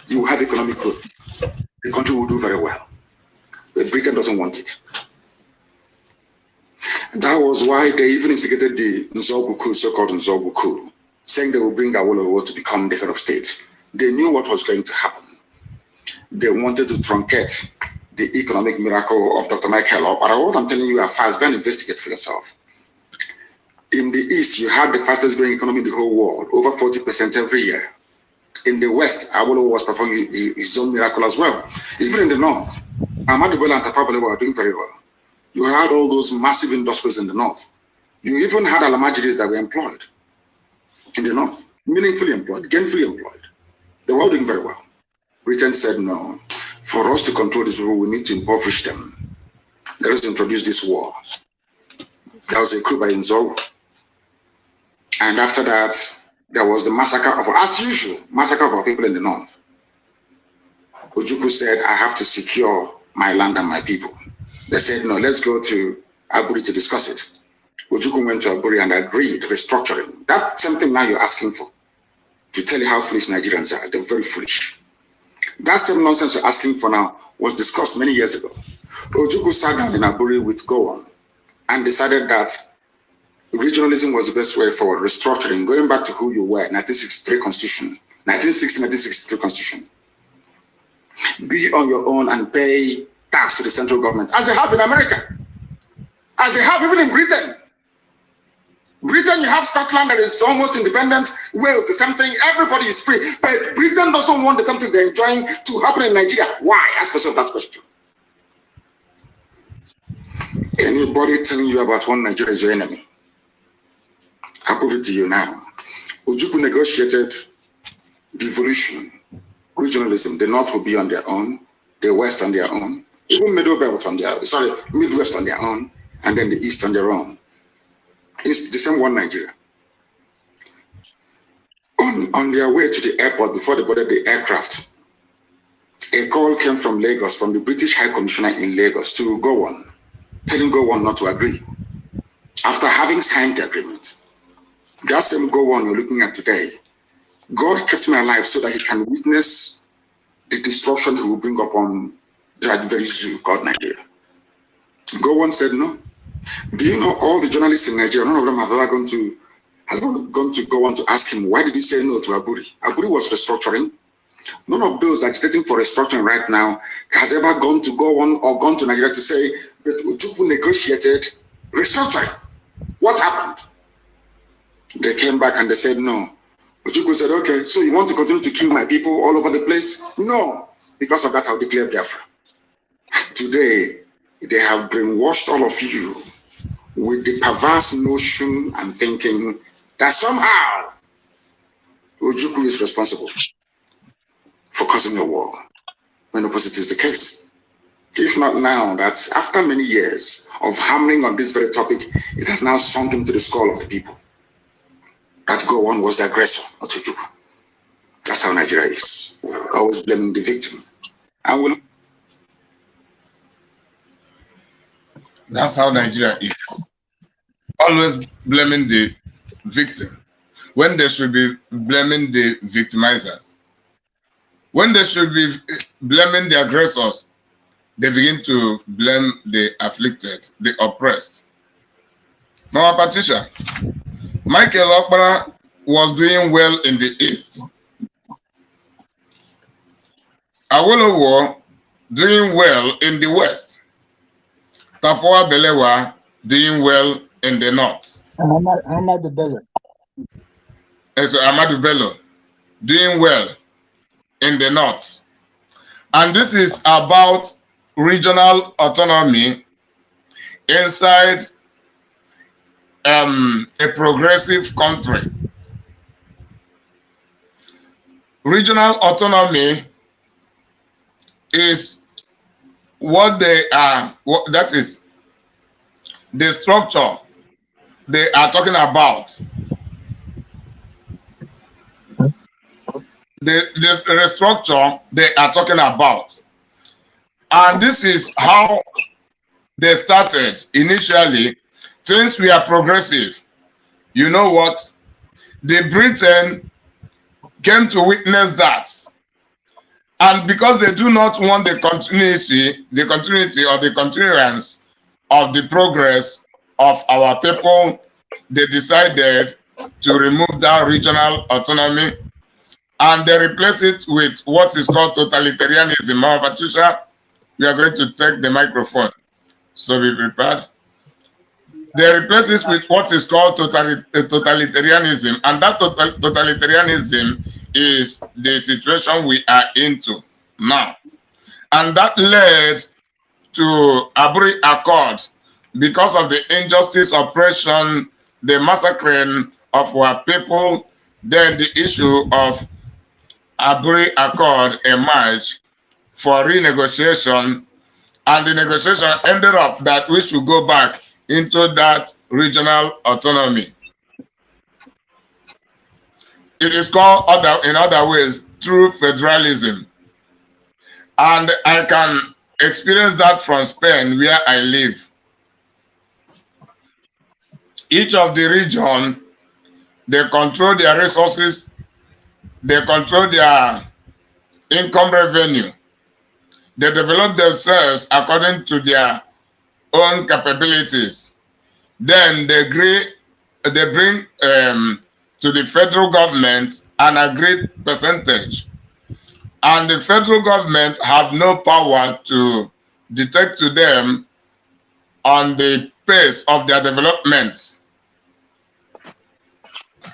you have economic growth. The country will do very well. But Britain doesn't want it. That was why they even instigated the Nzogbu, so-called Nzogbu, saying they will bring Awolowo to become the head of state. They knew what was going to happen. They wanted to truncate the economic miracle of Dr. Michael. But what I'm telling you are fast. Go and investigate for yourself. In the East, you had the fastest growing economy in the whole world, over 40% every year. In the West, Awolowo was performing his own miracle as well. Even in the North, Ahmadu Bello and Tafawa Balewa were doing very well. You had all those massive industries in the North. You even had Alamajiris that were employed in the North, meaningfully employed, gainfully employed. They were all doing very well. Britain said, no, for us to control these people, we need to impoverish them. Let us introduce this war. That was a coup by Nzogbu. And after that, there was the massacre of, as usual, massacre of our people in the North. Ojukwu said, I have to secure my land and my people. They said, no, let's go to Aburi to discuss it. Ojukwu went to Aburi and agreed restructuring. That's something now you're asking for. To tell you how foolish Nigerians are. They're very foolish. That same nonsense you're asking for now was discussed many years ago. Ojukwu sat down in Aburi with Gowan and decided that regionalism was the best way forward, restructuring, going back to who you were, 1963 Constitution, 1963 Constitution. Be on your own and pay tax to the central government, as they have in America, as they have even in Britain. Britain, you have Scotland that is almost independent, Wales, the same thing, everybody is free, but Britain doesn't want the same thing they're enjoying to happen in Nigeria. Why? Ask yourself that question. Anybody telling you about one Nigeria is your enemy. I'll prove it to you now. Ojukwu negotiated devolution, regionalism. The North will be on their own, the West on their own, even Middle Belt on their, Midwest on their own, and then the East on their own. It's the same one Nigeria. On their way to the airport, before they boarded the aircraft, a call came from Lagos, from the British High Commissioner in Lagos to Gowan, telling Gowan not to agree, after having signed the agreement. That same Gowan you're looking at today, God kept me alive so that he can witness the destruction he will bring upon that very zoo called Nigeria. Gowan said no. Do you know all the journalists in Nigeria, none of them have ever gone to Gowan to ask him, why did you say no to Aburi? Aburi was restructuring. None of those agitating for restructuring right now has ever gone to Gowan or gone to Nigeria to say that Ojukwu negotiated restructuring. What happened? They came back and they said no. Ojukwu said, okay, so you want to continue to kill my people all over the place? No. Because of that, I'll declare Biafra. Today, they have brainwashed all of you with the perverse notion and thinking that somehow Ojukwu is responsible for causing a war, when opposite is the case. If not now, that after many years of hammering on this very topic, it has now sunk into the skull of the people that Gowan was the aggressor, not Ojukwu. That's how Nigeria is. Always blaming the victim. And we'll That's how Nigeria is. always blaming the victim when they should be blaming the victimizers. When they should be blaming the aggressors, they begin to blame the afflicted, the oppressed. Mama Patricia, Michael Okpara was doing well in the East. Awolowo doing well in the West. Tafawa Balewa doing well in the North. Ahmadu Bello. So Ahmadu Bello doing well in the North. And this is about regional autonomy inside a progressive country. Regional autonomy is what they are, that is the structure they are talking about. The structure they are talking about. And this is how they started initially. Since we are progressive, you know what? The Britain came to witness that. And because they do not want the continuity or the continuance of the progress of our people, they decided to remove that regional autonomy and they replace it with what is called totalitarianism. Mama Patricia, we are going to take the microphone, so be prepared. They replace it with what is called totalitarianism, and that totalitarianism is the situation we are into now. And that led to Aburi Accord because of the injustice, oppression, the massacring of our people. Then the issue of Aburi Accord emerged for renegotiation, and the negotiation ended up that we should go back into that regional autonomy. It is called in other ways true federalism. And I can experience that from Spain, where I live. Each of the region, they control their resources, they control their income revenue. They develop themselves according to their own capabilities. Then they bring to the federal government an agreed percentage. And the federal government have no power to dictate to them on the pace of their development.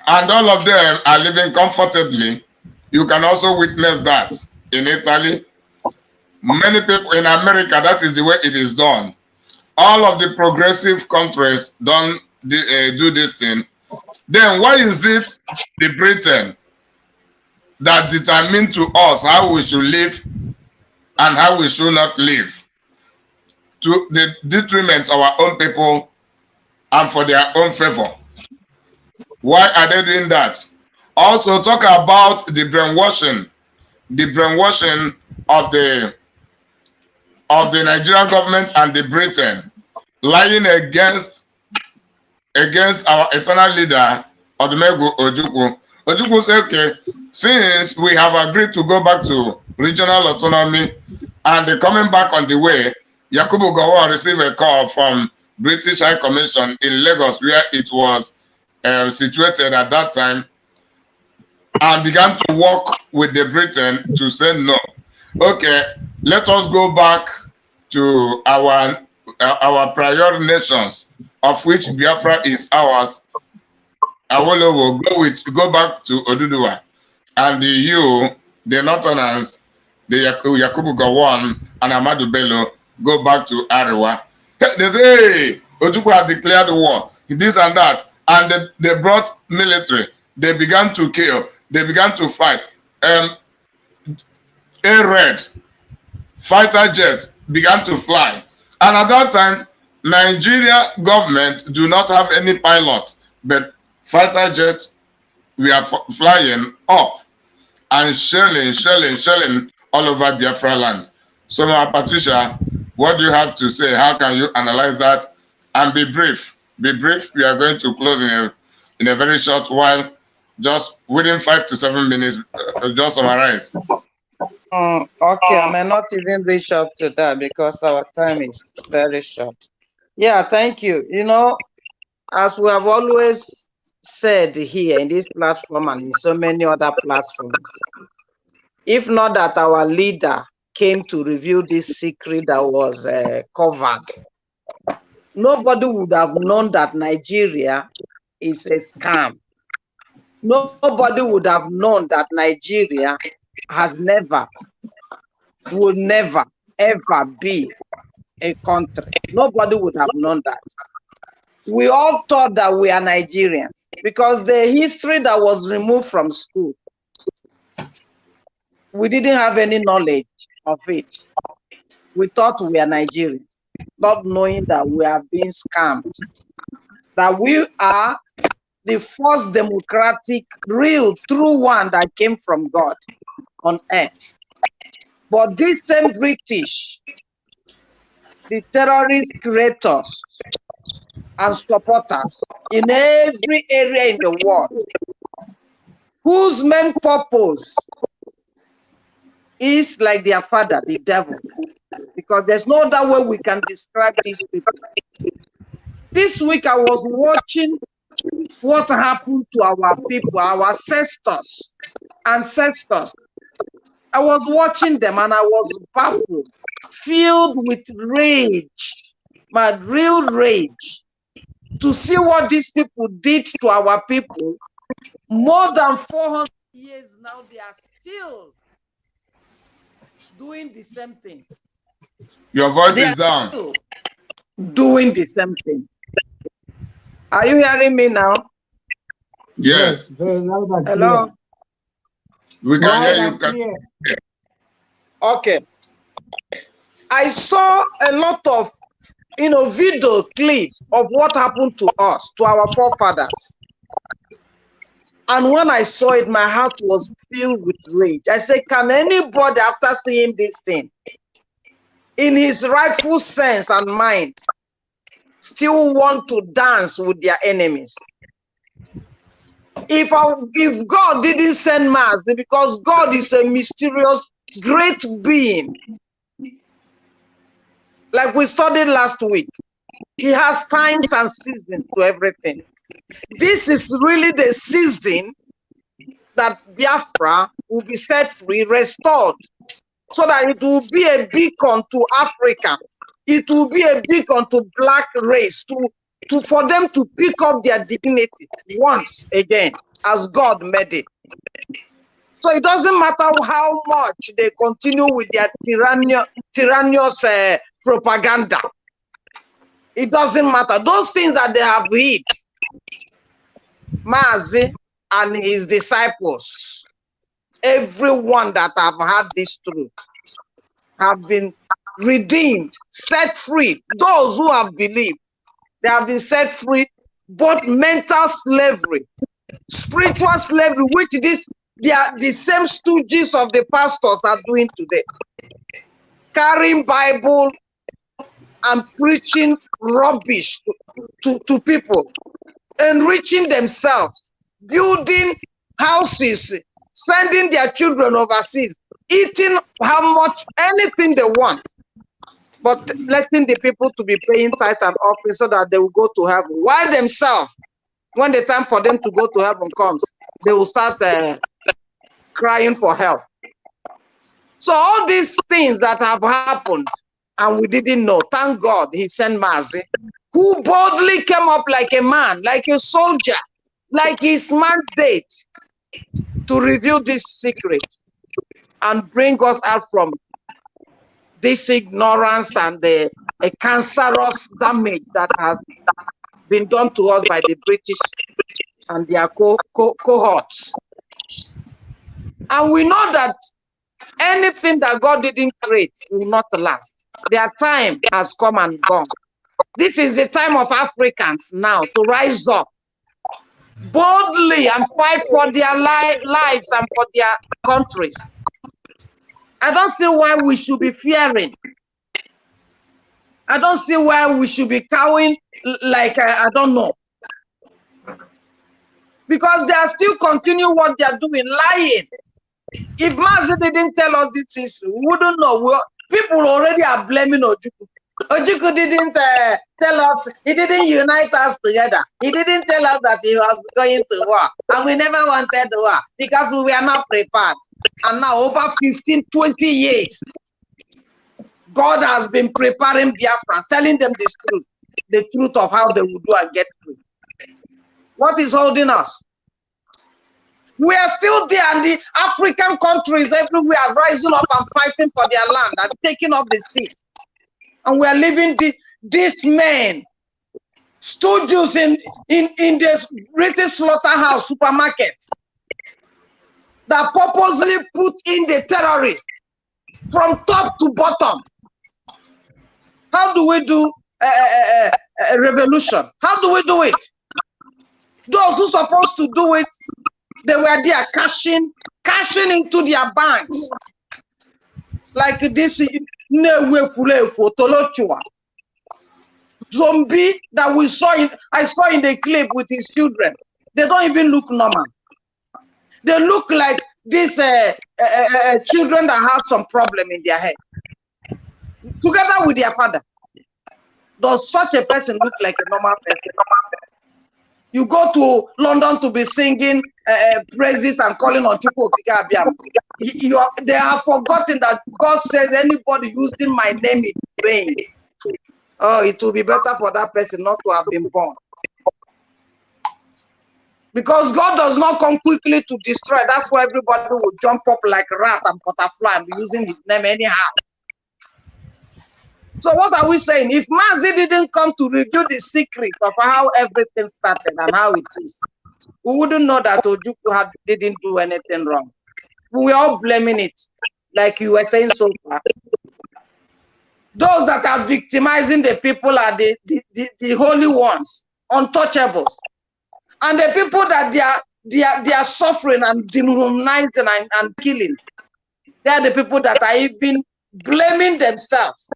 And all of them are living comfortably. You can also witness that in Italy. Many people in America, that is the way it is done. All of the progressive countries don't do this thing. Then why is it the Britain that determine to us how we should live and how we should not live, to the detriment of our own people and for their own favor? Why are they doing that? Also talk about the brainwashing of the Nigerian government and the Britain, lying against our eternal leader, Ojukwu. Ojukwu said, okay, since we have agreed to go back to regional autonomy and they're coming back on the way, Yakubu Gowan received a call from British High Commission in Lagos, where it was situated at that time, and began to work with the Britain to say no. Okay, let us go back to our prior nations, of which Biafra is ours. Awolowo will go back to Oduduwa, and the EU, the Northerners, the Yakubu Gowan and Ahmadu Bello go back to Arewa. They say, hey, Ojukwu has declared war, this and that, and they brought military. They began to kill. They began to fight. Red fighter jets began to fly, and at that time, Nigeria government do not have any pilots, but fighter jets were flying up and shelling all over Biafra land. So, Patricia, what do you have to say? How can you analyze that and be brief? be brief. We are going to close in a very short while, just within 5 to 7 minutes. Just summarize. Okay, I may not even reach up to that because our time is very short. Yeah, thank you. You know, as we have always said here in this platform and in so many other platforms, if not that our leader came to reveal this secret that was covered, nobody would have known that Nigeria is a scam. Nobody would have known that Nigeria has never, will never, ever be a country. Nobody would have known that. We all thought that we are Nigerians because the history that was removed from school, we didn't have any knowledge of it. We thought we are Nigerians, not knowing that we are being scammed, that we are the first democratic, real, true one that came from God on earth. But these same British, the terrorist creators and supporters in every area in the world, whose main purpose is like their father, the devil, because there's no other way we can describe these people. This week I was watching what happened to our people, our ancestors. I was watching them and I was baffled, filled with rage, my real rage, to see what these people did to our people. More than 400 years now, they are still doing the same thing. Your voice is down. Doing the same thing. Are you hearing me now? Yes. Very loud and Hello? We can Loud hear and clear. you. Okay. I saw a lot of, video clips of what happened to us, to our forefathers. And when I saw it, my heart was filled with rage. I said, can anybody, after seeing this thing, in his rightful sense and mind, still want to dance with their enemies? If God didn't send Mars, because God is a mysterious, great being, like we studied last week, he has times and seasons to everything. This is really the season that Biafra will be set free, restored, so that it will be a beacon to Africa. It will be a beacon to black race, for them to pick up their dignity once again, as God made it. So it doesn't matter how much they continue with their tyrannous propaganda. It doesn't matter. Those things that they have hid, Mazi and his disciples, everyone that have had this truth, have been redeemed, set free. Those who have believed, they have been set free, both mental slavery, spiritual slavery, which they are the same stooges of the pastors are doing today. Carrying Bible and preaching rubbish to people, enriching themselves, building houses, sending their children overseas, eating how much, anything they want, but letting the people to be paying tithe and offering so that they will go to heaven. While themselves, when the time for them to go to heaven comes, they will start crying for help. So all these things that have happened and we didn't know, thank God he sent Mazi, who boldly came up like a man, like a soldier, like his mandate to reveal this secret and bring us out from this ignorance and a cancerous damage that has been done to us by the British and their cohorts. And we know that anything that God didn't create will not last. Their time has come and gone. This is the time of Africans now to rise up boldly and fight for their lives and for their countries. I don't see why we should be fearing. I don't see why we should be cowing like, I don't know. Because they are still continuing what they are doing, lying. If Mazi didn't tell us this history, we wouldn't know. People already are blaming Ojukwu. Ojukwu didn't tell us, he didn't unite us together. He didn't tell us that he was going to war. And we never wanted war because we were not prepared. And now over 15, 20 years, God has been preparing Biafra, telling them the truth of how they would do and get through. What is holding us? We are still there, and the African countries everywhere are rising up and fighting for their land and taking up the seat. And we are leaving these men, stooges in the British slaughterhouse supermarket that purposely put in the terrorists from top to bottom. How do we do a revolution? How do we do it? Those who are supposed to do it, they were there cashing into their banks. Like this zombie that I saw in the clip with his children. They don't even look normal. They look like these children that have some problem in their head. Together with their father. Does such a person look like a normal person? You go to London to be singing praises and calling Ojukwu. They have forgotten that God says anybody using my name in vain. Oh, it will be better for that person not to have been born. Because God does not come quickly to destroy. That's why everybody will jump up like rat and butterfly and be using his name anyhow. So what are we saying? If Mazi didn't come to reveal the secret of how everything started and how it is, we wouldn't know that Ojukwu didn't do anything wrong. We are all blaming it, like you were saying so far. Those that are victimizing the people are the holy ones, untouchables. And the people that they are suffering and demonizing and killing, they are the people that are even blaming themselves.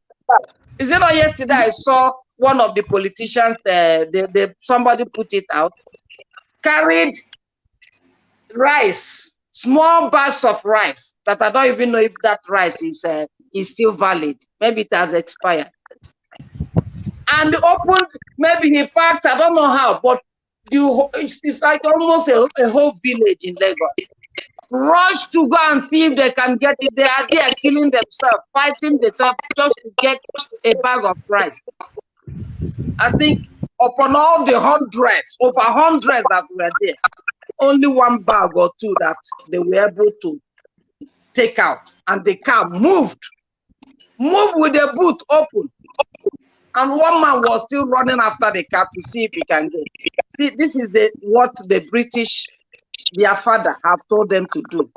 Is it not yesterday I saw one of the politicians, somebody put it out, carried rice, small bags of rice, that I don't even know if that rice is still valid. Maybe it has expired. And opened, maybe he packed, I don't know how, but it's like almost a whole village in Lagos. Rush to go and see if they can get it. They are there killing themselves, fighting themselves just to get a bag of rice. I think upon all the hundreds, over hundreds that were there, only one bag or two that they were able to take out. And the car moved with the boot open. And one man was still running after the car to see if he can get. See, this is what the British, their father, have told them to do.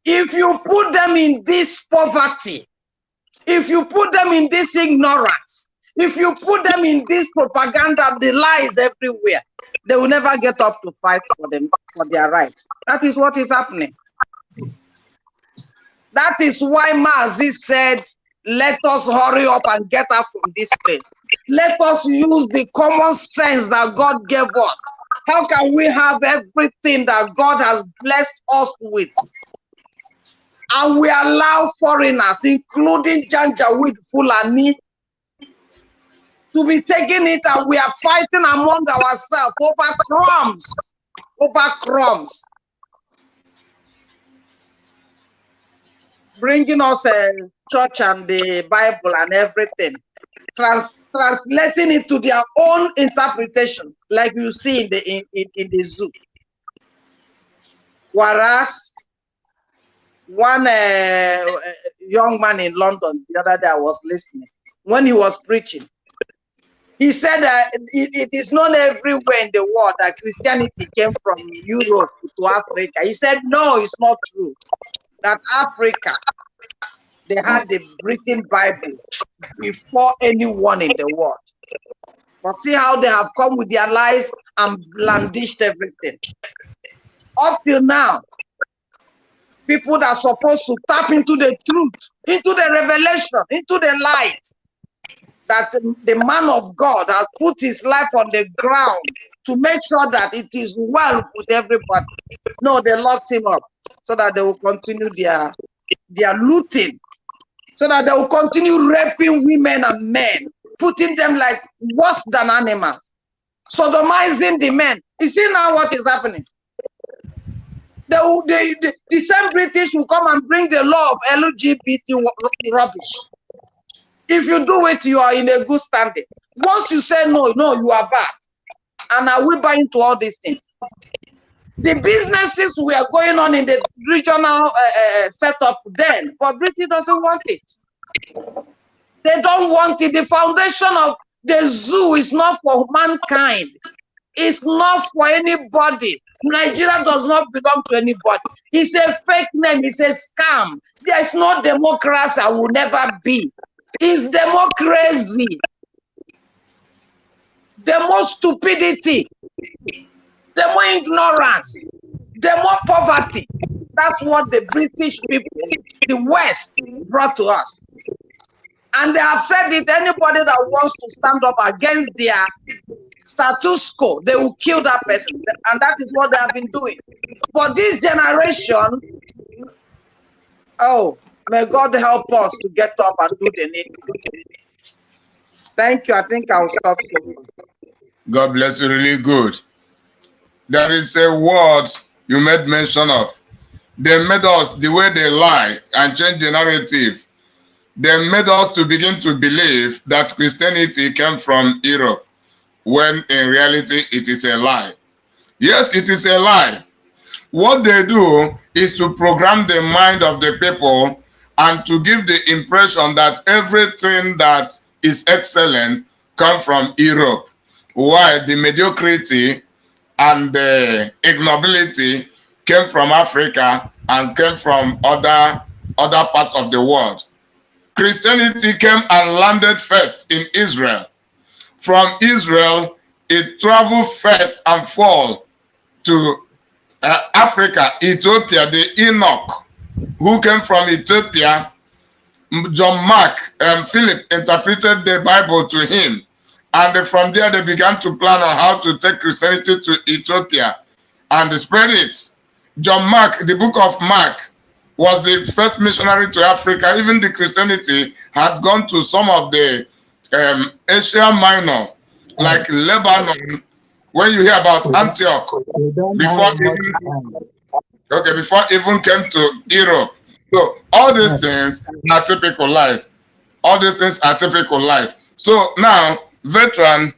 If you put them in this poverty, if you put them in this ignorance, if you put them in this propaganda, the lies everywhere, they will never get up to fight for their rights. That is what is happening. That is why Mazi said, let us hurry up and get out from this place. Let us use the common sense that God gave us. How can we have everything that God has blessed us with? And we allow foreigners, including Janjaweed Fulani, to be taking it, and we are fighting among ourselves over crumbs. Over crumbs. Bringing us a church and the Bible and everything. Translating it to their own interpretation, like you see in the zoo. Whereas one young man in London the other day I was listening, when he was preaching, he said that it is known everywhere in the world that Christianity came from Europe to Africa. He said, no, it's not true. That Africa, they had the written Bible before anyone in the world. But see how they have come with their lies and blandished everything. Up till now, people that are supposed to tap into the truth, into the revelation, into the light, that the man of God has put his life on the ground to make sure that it is well with everybody. No, they locked him up so that they will continue their looting, so that they will continue raping women and men, putting them like worse than animals, sodomizing the men. You see now what is happening? The same British will come and bring the law of LGBT rubbish. If you do it, you are in a good standing. Once you say no, you are bad. And I will buy into all these things. The businesses were going on in the regional setup then, but Britain doesn't want it. They don't want it. The foundation of the zoo is not for mankind. It's not for anybody. Nigeria does not belong to anybody. It's a fake name. It's a scam. There's no democracy and will never be. It's democracy. The more stupidity, the more ignorance, the more poverty. That's what the British people, the West, brought to us. And they have said it, anybody that wants to stand up against their status quo, they will kill that person. And that is what they have been doing. For this generation, oh, may God help us to get up and do the needful. Thank you. I think I'll stop so far. God bless you, really good. There is a word you made mention of. They made us, the way they lie and change the narrative, they made us to begin to believe that Christianity came from Europe, when in reality it is a lie. Yes, it is a lie. What they do is to program the mind of the people and to give the impression that everything that is excellent comes from Europe, while the mediocrity and the ignobility came from Africa and came from other parts of the world. Christianity came and landed first in Israel. From Israel, it traveled first and fall to Africa, Ethiopia, the Enoch, who came from Ethiopia. John Mark and Philip interpreted the Bible to him. And from there, they began to plan on how to take Christianity to Ethiopia and spread it. John Mark, the book of Mark, was the first missionary to Africa. Even the Christianity had gone to some of the Asia Minor, like Lebanon. When you hear about Antioch, before even came to Europe. So all these things are typical lies. All these things are typical lies. So now, veteran,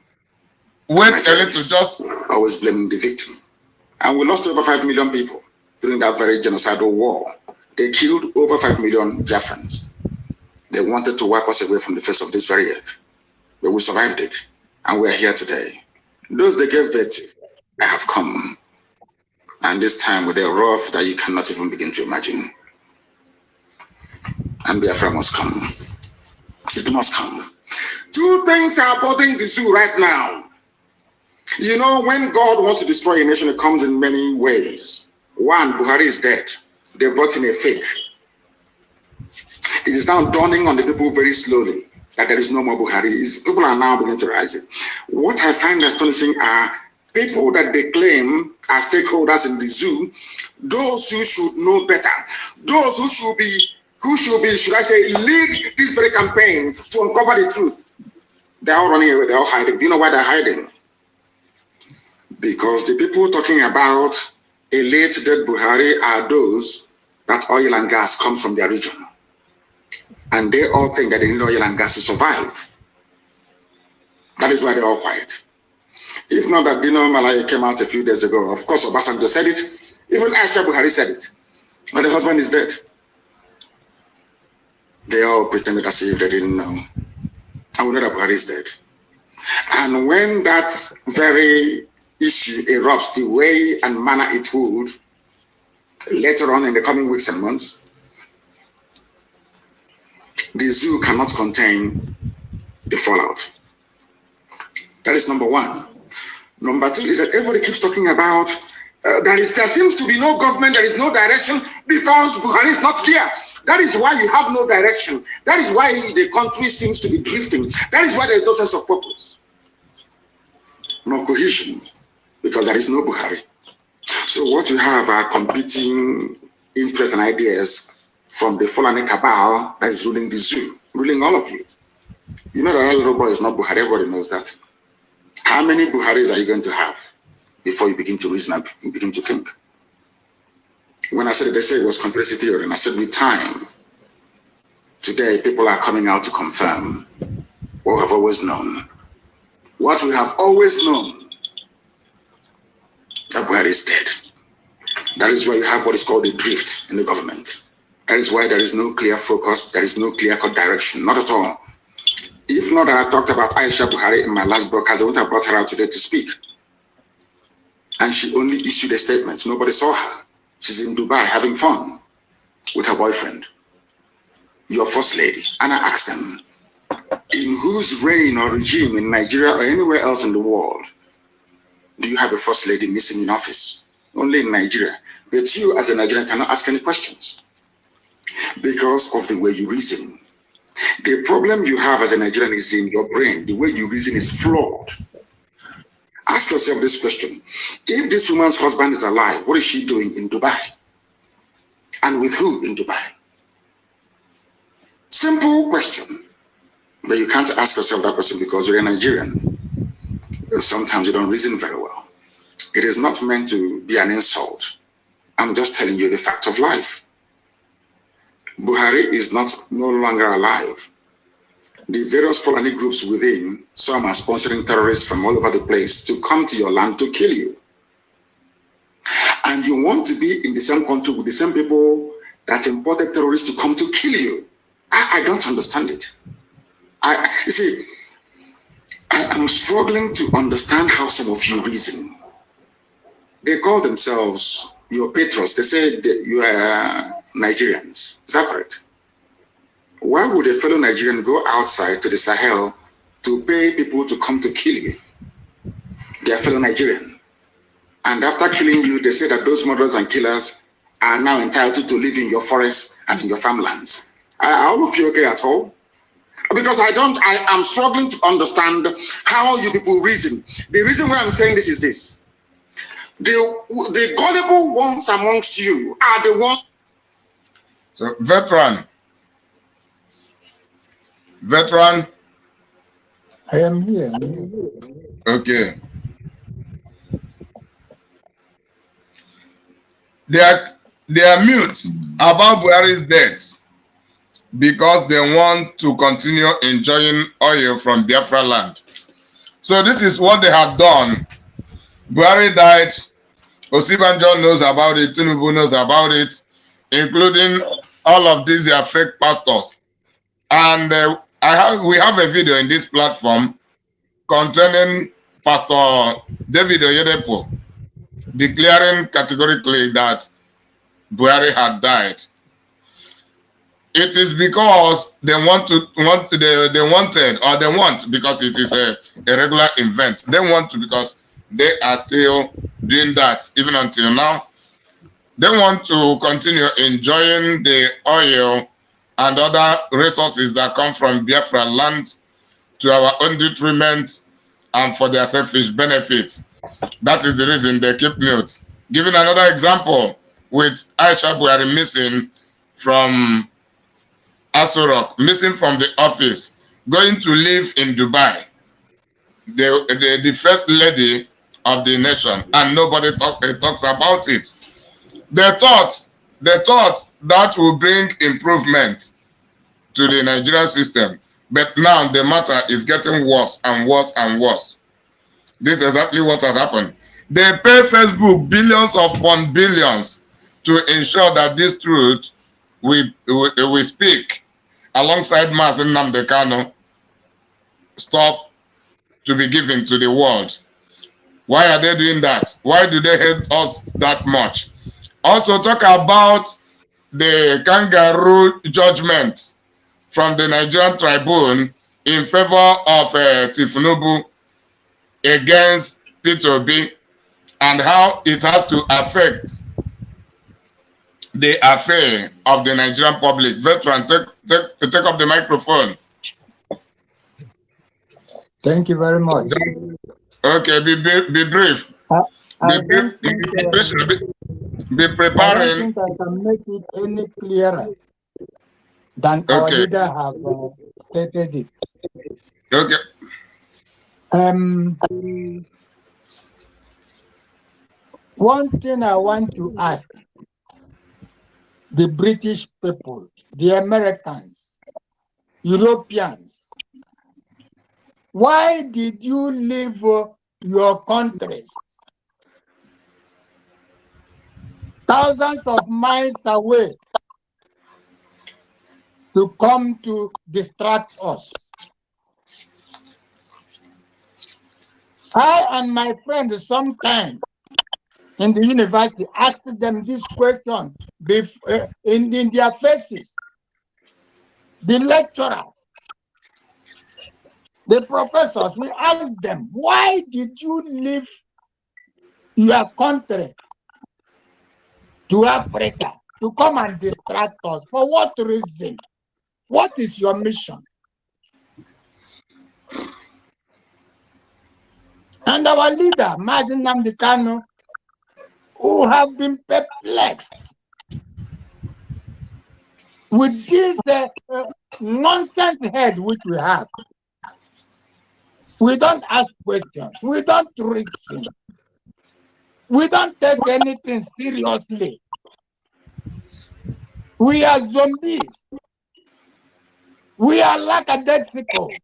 wait a little, just always blaming the victim. And we lost over 5 million people during that very genocidal war. They killed over 5 million Biafrans. They wanted to wipe us away from the face of this very earth. But we survived it. And we're here today. Those they gave birth to, I have come. And this time with a wrath that you cannot even begin to imagine. And Biafra must come. It must come. Two things are bothering the zoo right now. You know, when God wants to destroy a nation, it comes in many ways. One, Buhari is dead. They brought in a fake. It is now dawning on the people very slowly that there is no more Buhari. People are now beginning to rise it. What I find astonishing are people that they claim are stakeholders in the zoo, those who should know better, those who should be, should I say, lead this very campaign to uncover the truth. They're all running away, they're all hiding. Do you know why they're hiding? Because the people talking about a late dead Buhari are those that oil and gas comes from their region. And they all think that they need oil and gas to survive. That is why they're all quiet. If not that Dino Malaya came out a few days ago, of course Obasanjo said it, even Aisha Buhari said it, but the husband is dead. They all pretended as if they didn't know. And we know that Buhari is dead. And when that very issue erupts the way and manner it would, later on in the coming weeks and months, the zoo cannot contain the fallout. That is number one. Number two is that everybody keeps talking about there seems to be no government, there is no direction because Buhari is not there. That is why you have no direction. That is why the country seems to be drifting. That is why there is no sense of purpose, no cohesion, because there is no Buhari. So what you have are competing interests and ideas from the Fulani cabal that is ruling the zoo, ruling all of you. You know that that little boy is not Buhari. Everybody knows that. How many Buharis are you going to have before you begin to reason and you begin to think? When I said it, they said it was conspiracy theory, and I said with time, today people are coming out to confirm what we have always known. What we have always known, that Buhari is dead. That is why you have what is called a drift in the government. That is why there is no clear focus, there is no clear-cut direction, not at all. If not that I talked about Aisha Buhari in my last broadcast, I would have brought her out today to speak. And she only issued a statement. Nobody saw her. She's in Dubai having fun with her boyfriend, your first lady. And I asked them, in whose reign or regime in Nigeria or anywhere else in the world do you have a first lady missing in office? Only in Nigeria. But you as a Nigerian cannot ask any questions because of the way you reason. The problem you have as a Nigerian is in your brain. The way you reason is flawed. Ask yourself this question. If this woman's husband is alive, what is she doing in Dubai? And with who in Dubai? Simple question. But you can't ask yourself that question because you're a Nigerian. Sometimes you don't reason very well. It is not meant to be an insult. I'm just telling you the fact of life. Buhari is no longer alive. The various Fulani groups within, some are sponsoring terrorists from all over the place to come to your land to kill you. And you want to be in the same country with the same people that imported terrorists to come to kill you. I don't understand it. You see, I'm struggling to understand how some of you reason. They call themselves your patrons. They say that you are Nigerians. Is that correct? Why would a fellow Nigerian go outside to the Sahel to pay people to come to kill you? They are fellow Nigerian. And after killing you, they say that those murderers and killers are now entitled to live in your forests and in your farmlands. Are all of you okay at all? Because I'm struggling to understand how you people reason. The reason why I'm saying this is this. The gullible ones amongst you are the ones. So, veteran. I am here. Okay. They are mute about Buhari's death because they want to continue enjoying oil from Biafra land. So this is what they have done. Buhari died. Osibanjo knows about it. Tinubu knows about it, including all of these are fake pastors. And we have a video in this platform containing Pastor David Oyedepo declaring categorically that Buhari had died. It is because they want because it is a regular event. They want to because they are still doing that even until now. They want to continue enjoying the oil and other resources that come from Biafra land to our own detriment and for their selfish benefits. That is the reason they keep mute. Giving another example with Aisha Buhari missing from Asorok, missing from the office, going to live in Dubai, the first lady of the nation, and nobody talks about it. They thought that will bring improvement to the Nigerian system, but now the matter is getting worse and worse and worse. This is exactly what has happened. They pay Facebook billions upon billions to ensure that this truth we speak alongside Mazi Nnamdi Kanu stop to be given to the world. Why are they doing that? Why do they hate us that much? Also talk about the kangaroo judgment from the Nigerian Tribune in favor of Tinubu against P2B and how it has to affect the affair of the Nigerian public. Veteran, take up the microphone. Thank you very much. Okay, be brief. I don't think, Be I preparing. don't think I can make it any clearer than our leader have stated it. Okay. One thing I want to ask the British people, the Americans, Europeans, why did you leave your countries thousands of miles away to come to distract us? I and my friends sometimes in the university asked them this question in their faces. The lecturers, the professors, we asked them, why did you leave your country to Africa to come and distract us? For what reason? What is your mission? And our leader, Mazi Nnamdi Kanu, who have been perplexed with this nonsense head which we have. We don't ask questions. We don't reason. We don't take anything seriously. We are zombies. We are lackadaisicals.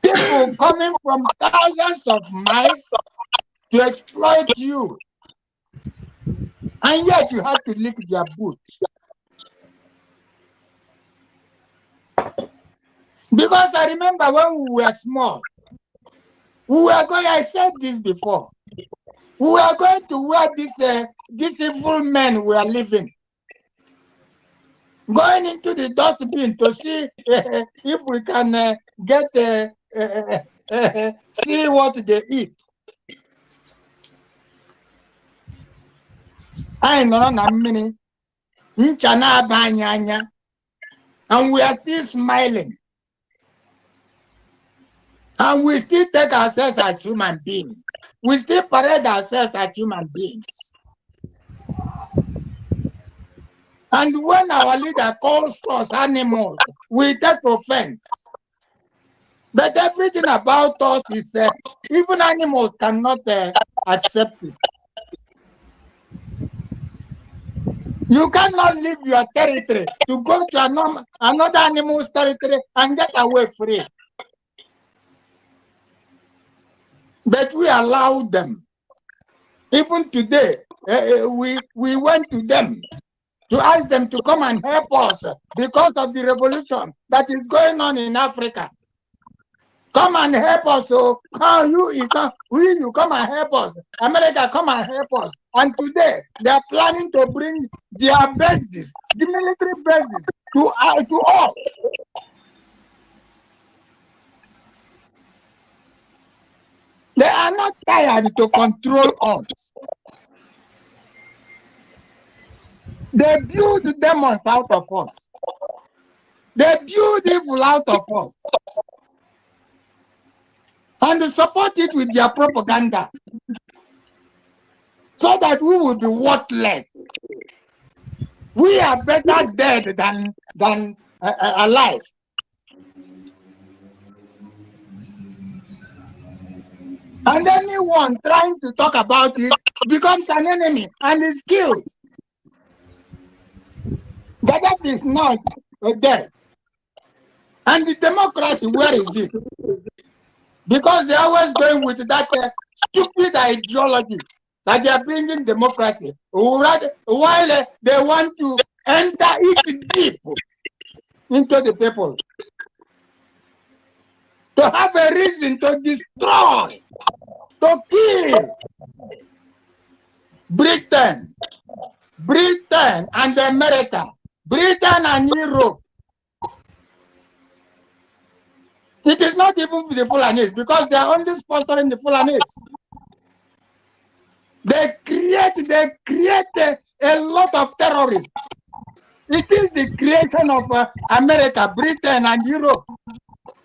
People coming from thousands of miles to exploit you. And yet you have to lick their boots. Because I remember when we were small, we were going, I said this before, we were going to where these evil men were living. Going into the dustbin to see if we can see what they eat. I know na mini nchana banyanya, and we are still smiling. And we still take ourselves as human beings. We still parade ourselves as human beings. And when our leader calls us animals, we take offense. But everything about us is, even animals cannot accept it. You cannot leave your territory to go to another animal's territory and get away free. But we allow them. Even today, we went to them to ask them to come and help us because of the revolution that is going on in Africa. Come and help us. So you come and help us. America, come and help us. And today, they are planning to bring their bases, the military bases, to us. They are not tired to control us. They build demons out of us. They build evil out of us. And they support it with their propaganda. So that we will be worthless. We are better dead than alive. And anyone trying to talk about it becomes an enemy and is killed. But that is not a death. And the democracy, where is it? Because they're always going with that stupid ideology that they are bringing democracy, while they want to enter it deep into the people. To have a reason to destroy, to kill Britain and America, Britain and Europe. It is not even the Fulanese because they are only sponsoring the Fulanese. They create a lot of terrorists. It is the creation of America, Britain, and Europe.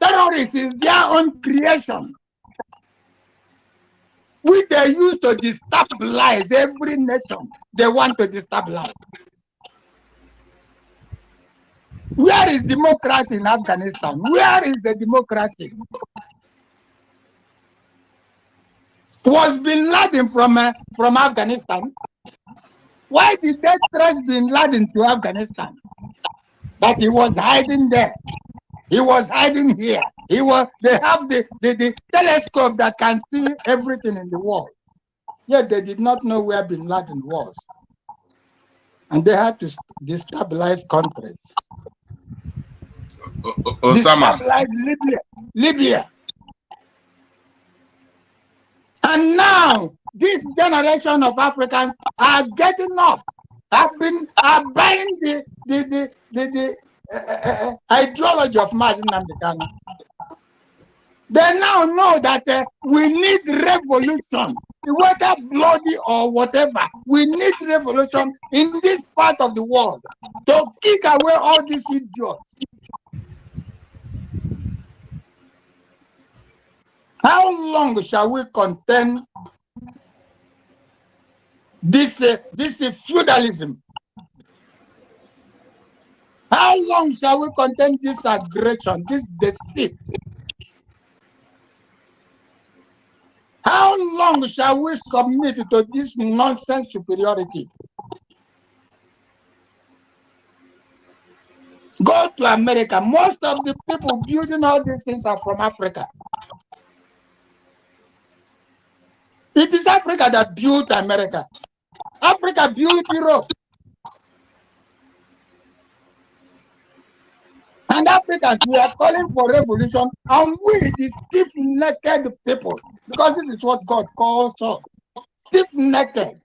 Terrorists is their own creation, which they use to destabilize every nation they want to destabilize. Where is democracy in Afghanistan? Where is the democracy? Was Bin Laden from Afghanistan? Why did they trace Bin Laden to Afghanistan? That he was hiding there. He was hiding here. They have the telescope that can see everything in the world. Yet they did not know where Bin Laden was. And they had to destabilize countries. Osama. Destabilize Libya. And now, this generation of Africans are getting up, are buying the ideology of Martin Nnamdi. They now know that we need revolution, whether bloody or whatever. We need revolution in this part of the world to kick away all these idiots. How long shall we contend this feudalism? How long shall we contend this aggression, this deceit? How long shall we submit to this nonsense superiority? Go to America. Most of the people building all these things are from Africa. It is Africa that built America. Africa built Europe. And Africans, we are calling for revolution, and we, the stiff-necked people, because this is what God calls us, stiff-necked,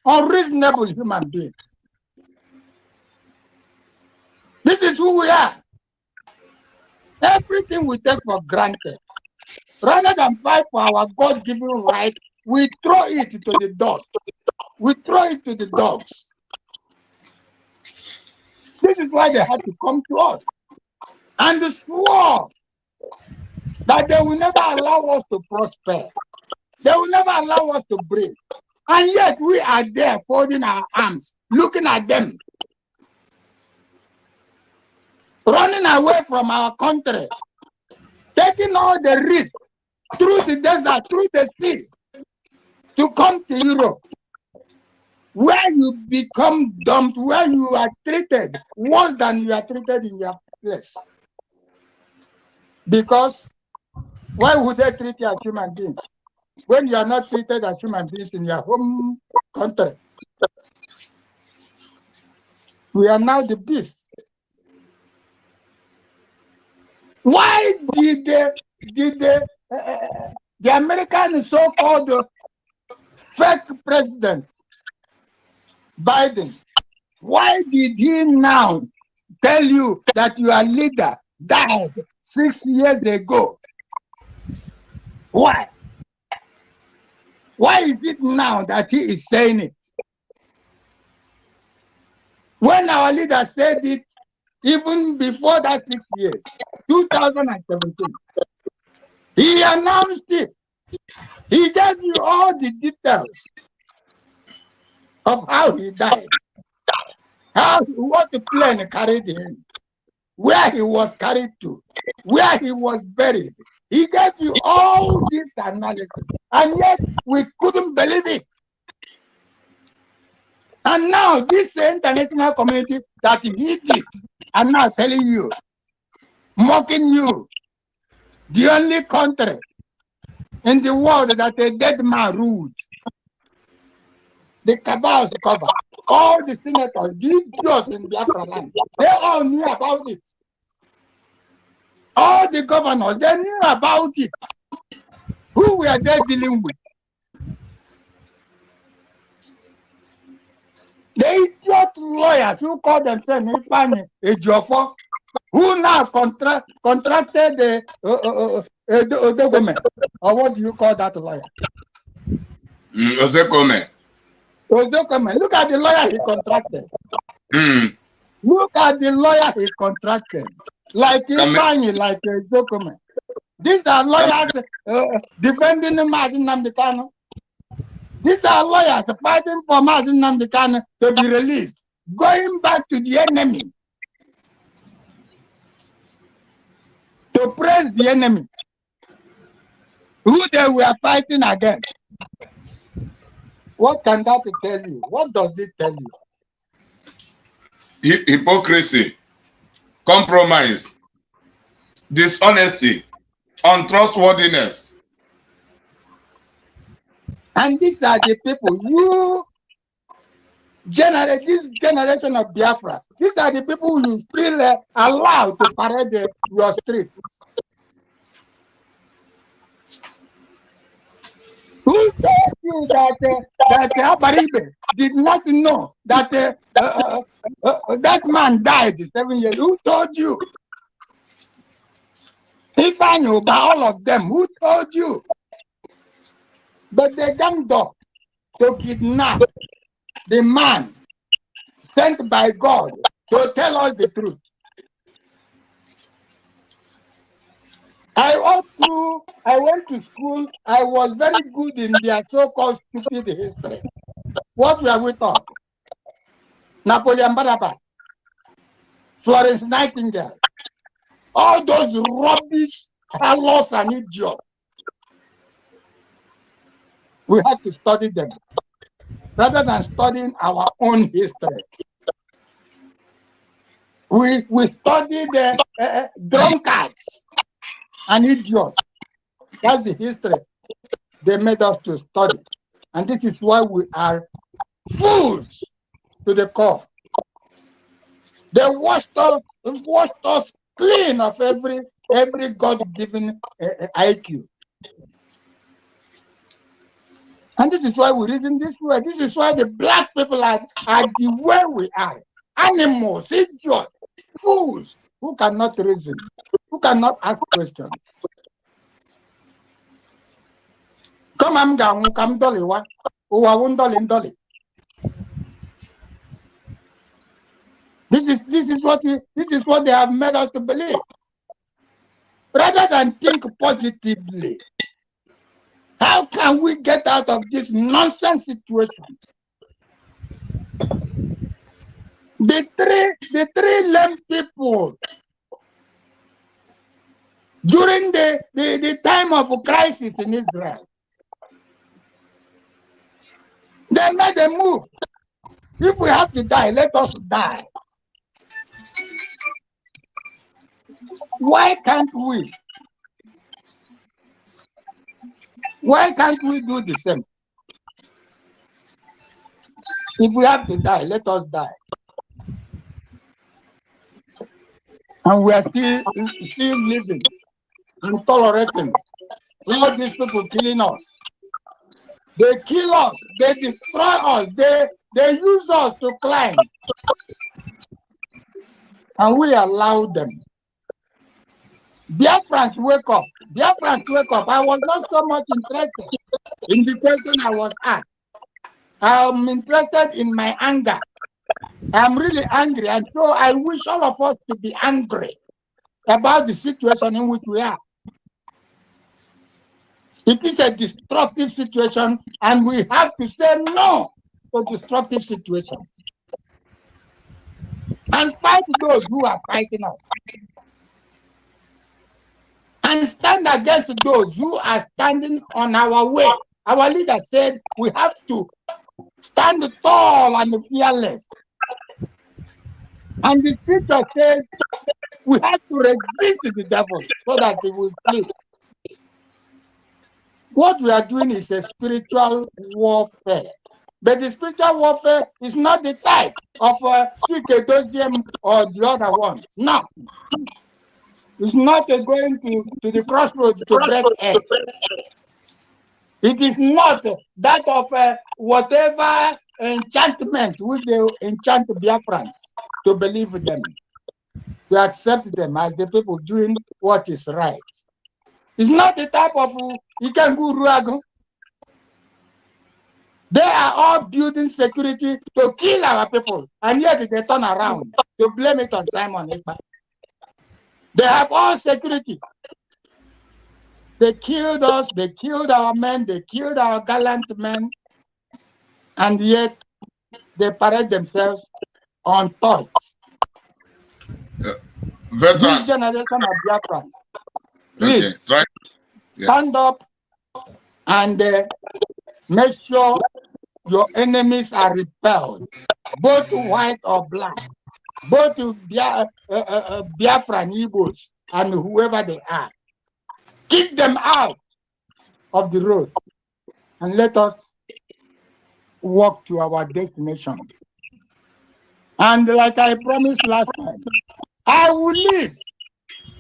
unreasonable human beings. This is who we are. Everything we take for granted. Rather than fight for our God-given right, we throw it to the dust. We throw it to the dogs. This is why they had to come to us. And they swore that they will never allow us to prosper. They will never allow us to breathe. And yet we are there folding our arms, looking at them, running away from our country, taking all the risk through the desert, through the sea, to come to Europe, where you become dumped, where you are treated worse than you are treated in your place. Because why would they treat you as human beings when you are not treated as human beings in your home country? We are now the beasts. Why did the American so-called fake president Biden, why did he now tell you that your leader died 6 years ago? Why? Why is it now that he is saying it? When our leader said it, even before that 6 years, 2017, he announced it. He gave you all the details of how he died, what the plane carried him, where he was carried to, where he was buried. He gave you all this analysis, and yet we couldn't believe it. And now this international community that hid it, and now telling you, mocking you, the only country in the world that a dead man ruled. The cabals cover, all the senators, the idiots in Biafra land, they all knew about it. All the governors, they knew about it. Who were they dealing with? The idiot lawyers who call themselves Ifeanyi Ejiofor, who now contracted the government, or what do you call that lawyer? Ozekome. Ojukwu, look at the lawyer he contracted. Mm. Look at the lawyer he contracted. Like Ifeanyi, like Ojukwu. These are lawyers defending Mazi Nnamdi Kanu. These are lawyers fighting for Mazi Nnamdi Kanu to be released, going back to the enemy, to praise the enemy, who they were fighting against. What can that tell you? What does it tell you? Hypocrisy, compromise, dishonesty, untrustworthiness. And these are the people, this generation of Biafra, these are the people you still allow to parade your streets. Who told you that Abaribe did not know that that man died 7 years? Who told you? If I knew by all of them, who told you? But they ganged up to kidnap the man sent by God to tell us the truth. I went to school. I was very good in their so-called stupid history. What were we taught? Napoleon Bonaparte, Florence Nightingale, all those rubbish fellows and idiots. We have to study them rather than studying our own history. We study the drunkards and idiots. That's the history they made us to study. And this is why we are fools to the core. They washed us clean of every God-given IQ. And this is why we reason this way. This is why the black people are the way we are. Animals, idiots, fools who cannot reason, who cannot ask questions. Come on, come dolly, what? Who are one dolly. This is what they have made us to believe. Rather than think positively, how can we get out of this nonsense situation? The three lame people during the time of crisis in Israel, they made a move. If we have to die, let us die. Why can't we? Why can't we do the same? If we have to die, let us die. And we are still living and tolerating all these people killing us. They kill us, they destroy us, they use us to climb. And we allow them. Biafrans wake up. Biafrans wake up. I was not so much interested in the question I was asked. I'm interested in my anger. I'm really angry, and so I wish all of us to be angry about the situation in which we are. It is a destructive situation, and we have to say no to destructive situations and fight those who are fighting us. And stand against those who are standing on our way. Our leader said we have to stand tall and fearless. And the scripture says we have to resist the devil so that he will flee. What we are doing is a spiritual warfare. But the spiritual warfare is not the type of Chike or the other one. No. It's not going to the crossroads to break eggs. It is not that of whatever enchantment which they enchant Biafrans to believe them, to accept them as the people doing what is right. It's not the type of Ikengu Ruago. They are all building security to kill our people, and yet they turn around to blame it on Simon Ekpa. They have all security. They killed us, they killed our men, they killed our gallant men, and yet they parade themselves untouched. This generation of Biafrans, please stand up and make sure your enemies are repelled, both white or black, both Biafran Igbos and whoever they are. Kick them out of the road and let us walk to our destination. And like I promised last time, I will live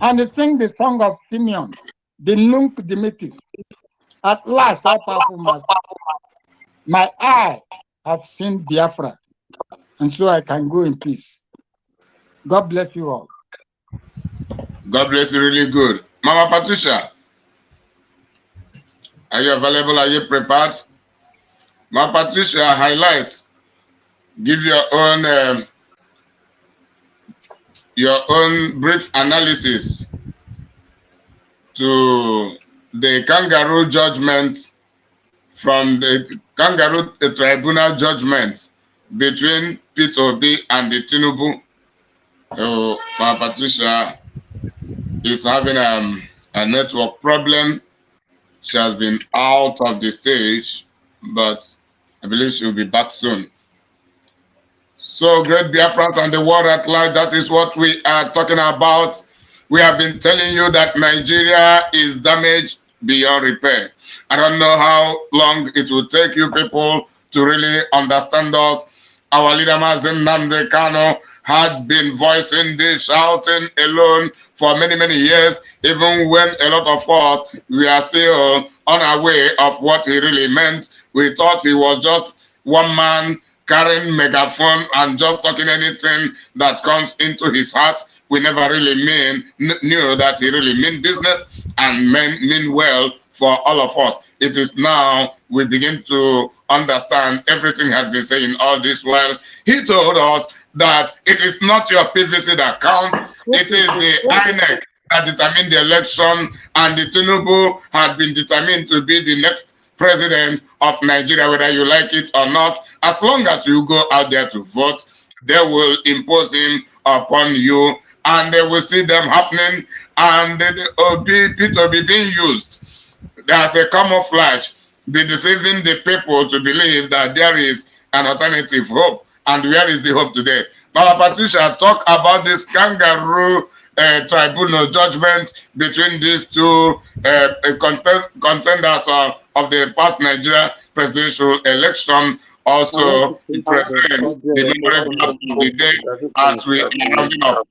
and sing the song of Simeon, the Nunc Dimittis. At last, all powerful master, my eye have seen Biafra, and so I can go in peace. God bless you all. God bless you, really good. Mama Patricia, are you available? Are you prepared? Mama Patricia, highlights. Give your own brief analysis to the kangaroo judgment from the kangaroo tribunal judgment between P2B and the Tinubu. So, Mama Patricia is having a network problem. She has been out of the stage, but I believe she will be back soon. So, great Biafrans and the world at large, that is what we are talking about. We have been telling you that Nigeria is damaged beyond repair. I don't know how long it will take you people to really understand us. Our leader Mazen Nnamdi Kanu had been voicing this, shouting alone for many, many years, even when a lot of us, we are still unaware of what he really meant. We thought he was just one man carrying megaphone and just talking anything that comes into his heart. We never really knew that he really meant business and mean well for all of us. It is now we begin to understand everything he had been saying all this while. He told us that it is not your PVC that counts, it is the INEC that determined the election, and the Tinubu had been determined to be the next president of Nigeria, whether you like it or not. As long as you go out there to vote, they will impose him upon you, and they will see them happening, and P2B being used as a camouflage, be deceiving the people to believe that there is an alternative hope. And where is the hope today? Mama Patricia, talk about this kangaroo tribunal judgment between these two contenders of the past Nigeria presidential election. Also, it presents the memory verse of the day as we are rounding up.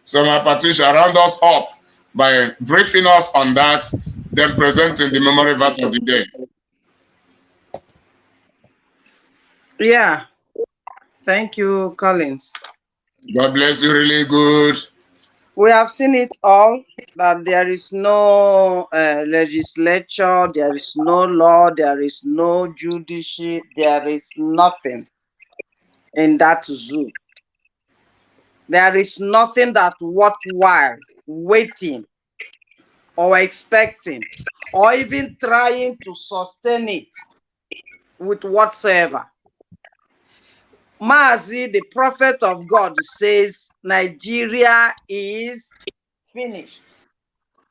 So, Mama Patricia, round us up by briefing us on that, then presenting the memory verse of the day. Yeah. Thank you, Collins. God bless you, really good. We have seen it all, that there is no legislature, there is no law, there is no judiciary, there is nothing in that zoo. There is nothing that worthwhile waiting or expecting or even trying to sustain it with whatsoever. Mazi, the prophet of God, says Nigeria is finished,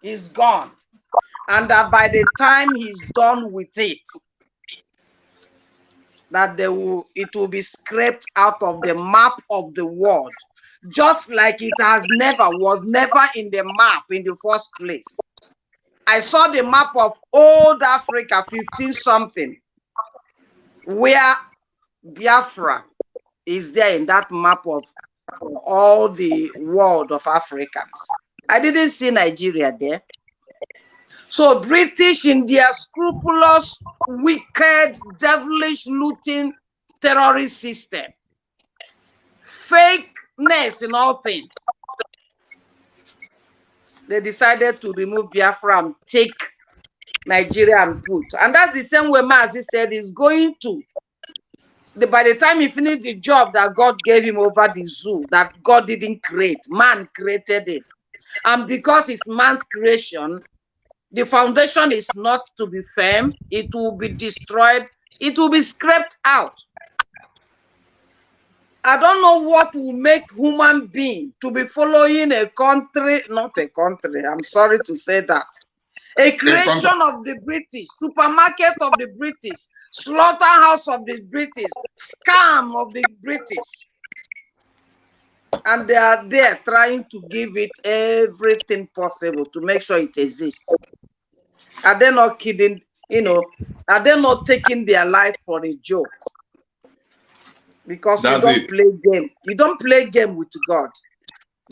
is gone, and that by the time he's done with it, that it will be scraped out of the map of the world, just like it was never in the map in the first place. I saw the map of old Africa, 15 something, where Biafra is there in that map of all the world of Africans. I didn't see Nigeria there. So British, in their scrupulous, wicked, devilish, looting, terrorist system, fakeness in all things, they decided to remove Biafra and take Nigeria and put. And that's the same way Mazi said he's going to. By the time he finished the job that God gave him over the zoo, that God didn't create, man created it. And because it's man's creation, the foundation is not to be firm, it will be destroyed, it will be scraped out. I don't know what will make human being to be following a country, not a country, I'm sorry to say that, a creation of the British, supermarket of the British, slaughterhouse of the British, scam of the British. And they are there trying to give it everything possible to make sure it exists. Are they not kidding? You know, are they not taking their life for a joke? Because you don't play game. You don't play game with God.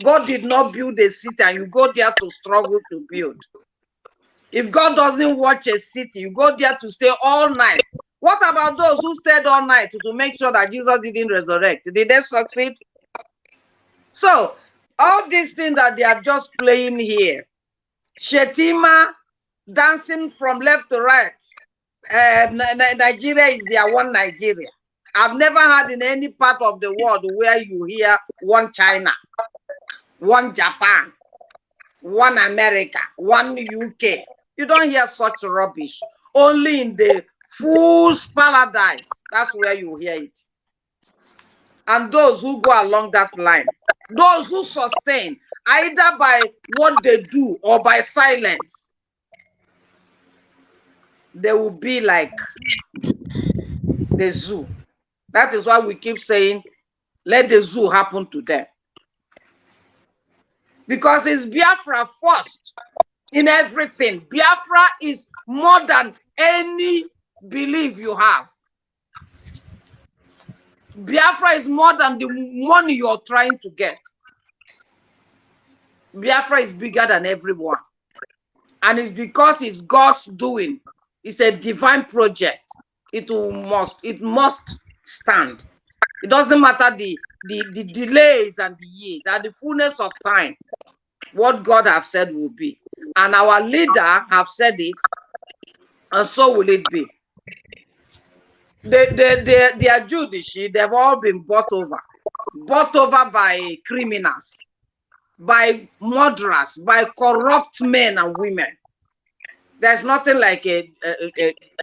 God did not build a city and you go there to struggle to build. If God doesn't watch a city, you go there to stay all night. What about those who stayed all night to make sure that Jesus didn't resurrect? Did they succeed? So, all these things that they are just playing here, Shetima dancing from left to right, Nigeria is their one Nigeria. I've never had in any part of the world where you hear one China, one Japan, one America, one UK. You don't hear such rubbish. Only in the fool's paradise, that's where you hear it. And those who go along that line, those who sustain either by what they do or by silence, they will be like the zoo. That is why we keep saying, let the zoo happen to them. Because it's Biafra first in everything. Biafra is more than any belief you have. Biafra is more than the money you're trying to get. Biafra is bigger than everyone. And it's because it's God's doing. It's a divine project. It must stand. It doesn't matter the delays and the years. At the fullness of time, what God has said will be. And our leader have said it, and so will it be. Their judiciary, they've all been bought over by criminals, by murderers, by corrupt men and women. There's nothing like a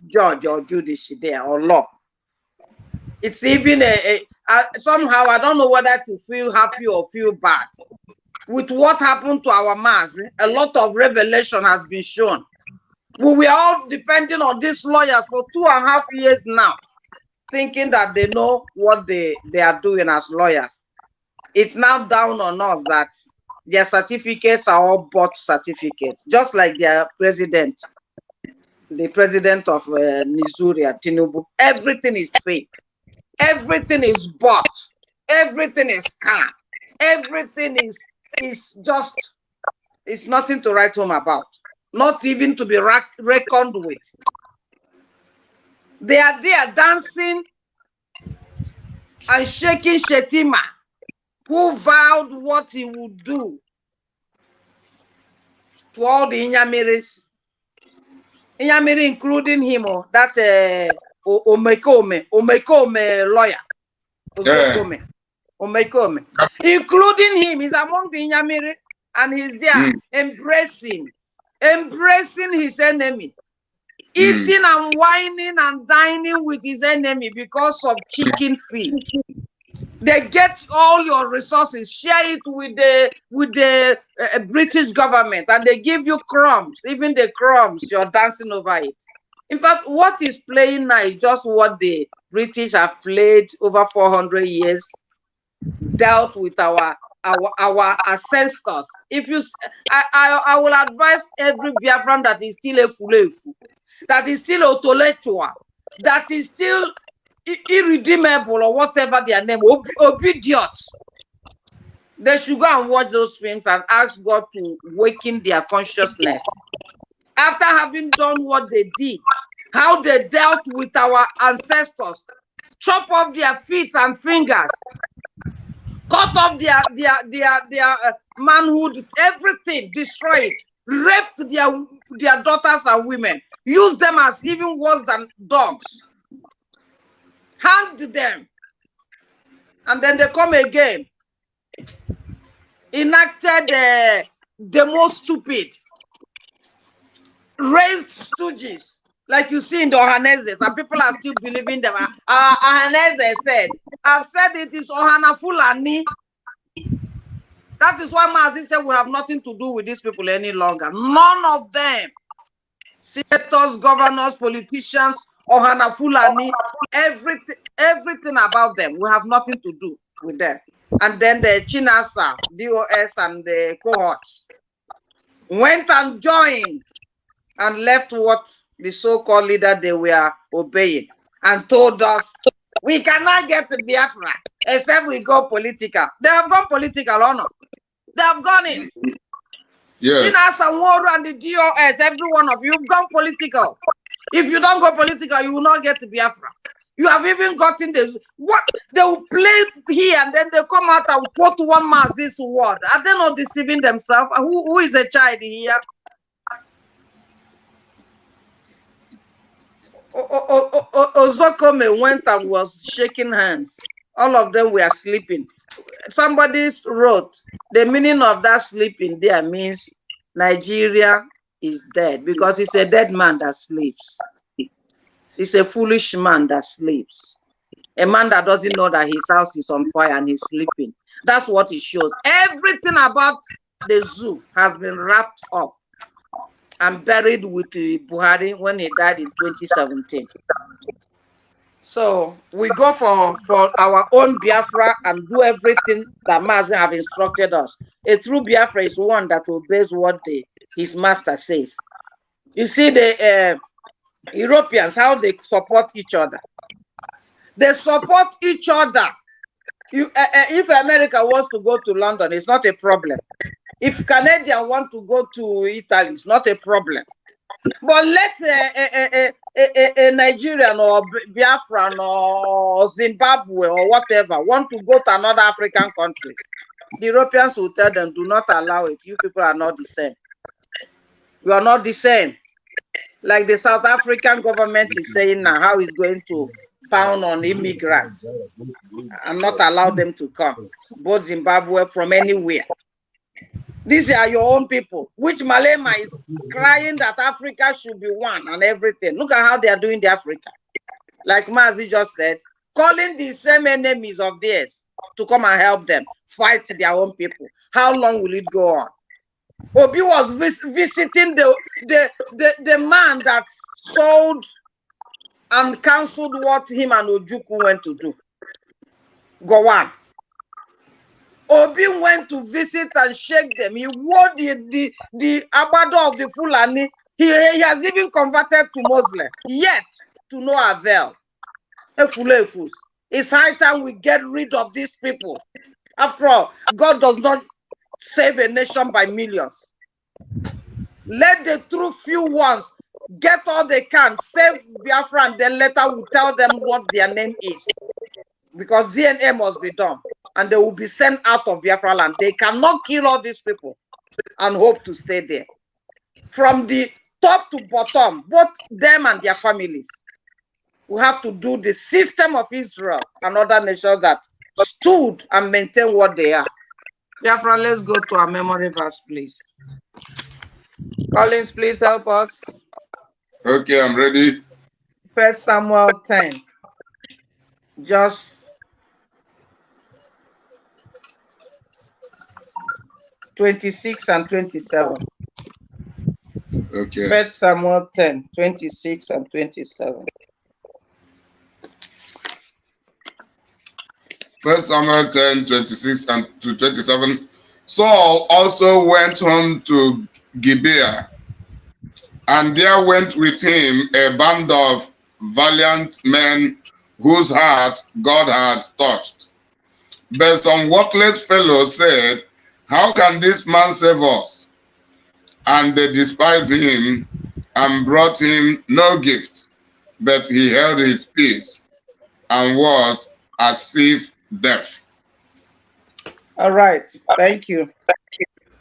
judge or judiciary there or law. It's even somehow, I don't know whether to feel happy or feel bad. With what happened to our mass, a lot of revelation has been shown. We were all depending on these lawyers for 2.5 years now, thinking that they know what they are doing as lawyers. It's now down on us that their certificates are all bought certificates, just like their president, the president of Nigeria, Tinubu. Everything is fake. Everything is bought. Everything is scam. Everything is just, it's nothing to write home about. Not even to be reckoned with. They are there dancing and shaking Shetima, who vowed what he would do to all the Inyamiris. Inyamiri, including him, that Omekome lawyer. Omekome. Including him, he's among the Inyamiri, and he's there embracing his enemy. Eating and whining and dining with his enemy because of chicken feed. They get all your resources, share it with the British government, and they give you crumbs. Even the crumbs, you're dancing over it. In fact, what is playing now is just what the British have played over 400 years, dealt with our ancestors. If you, I will advise every Biafran that is still a fulefu, that is still Otoletua, that is still irredeemable or whatever their name, obedience. They should go and watch those films and ask God to waken their consciousness. After having done what they did, how they dealt with our ancestors, chop off their feet and fingers, cut off their manhood, everything, destroy it. raped their daughters and women, used them as even worse than dogs, hanged them, and then they come again, enacted the most stupid, raised stooges, like you see in the Ohaneses, and people are still believing them. Ohanese said, I've said it is Ohana Fulani. That is why Mazi said we have nothing to do with these people any longer. None of them, senators, governors, politicians, Ohana Fulani, everything about them, we have nothing to do with them. And then the Chinasa, DOS, and the cohorts went and joined and left what the so-called leader they were obeying and told us, we cannot get to Biafra except we go political. They have gone political or not? They have gone in. Yes. Chinasa, Nworu, and the DOS, every one of you have gone political. If you don't go political, you will not get to Biafra. You have even gotten this. What they will play here and then they come out and quote one man's this word. Are they not deceiving themselves? Who is a child here? Ozokome went and was shaking hands. All of them were sleeping. Somebody wrote, the meaning of that sleeping there means Nigeria is dead, because it's a dead man that sleeps. It's a foolish man that sleeps. A man that doesn't know that his house is on fire and he's sleeping. That's what it shows. Everything about the zoo has been wrapped up and buried with Buhari when he died in 2017. So we go for our own Biafra and do everything that Mazi have instructed us. A true Biafra is one that obeys what his master says. You see the Europeans, how they support each other. They support each other. If America wants to go to London, it's not a problem. If Canadians want to go to Italy, it's not a problem. But let a Nigerian or Biafran or Zimbabwe or whatever want to go to another African countries, the Europeans will tell them, do not allow it. You people are not the same. You are not the same. Like the South African government is saying now, how it's going to pound on immigrants and not allow them to come, both Zimbabwe from anywhere. These are your own people, which Malema is crying that Africa should be one and everything. Look at how they are doing the Africa. Like Mazi just said, calling the same enemies of theirs to come and help them fight their own people. How long will it go on? Obi was visiting the man that sold and cancelled what him and Ojukwu went to do. Gowan. Obi went to visit and shake them. He wore the abado of the Fulani. He has even converted to Muslim, yet to no avail. It's high time we get rid of these people. After all, God does not save a nation by millions. Let the true few ones get all they can, save Biafra, and then later we'll tell them what their name is. Because DNA must be done. And they will be sent out of Biafra land. They cannot kill all these people and hope to stay there. From the top to bottom, both them and their families, we have to do the system of Israel and other nations that stood and maintain what they are. Biafra, let's go to our memory verse, please. Collins, please help us. Okay, I'm ready. 1 Samuel 10. Just 26 and 27. Okay. 1 Samuel 10, 26 and 27. 1 Samuel 10, 26 and to 27. Saul also went home to Gibeah, and there went with him a band of valiant men whose heart God had touched. But some worthless fellows said, how can this man save us? And they despised him and brought him no gift, but he held his peace and was as if deaf. All right. Thank you.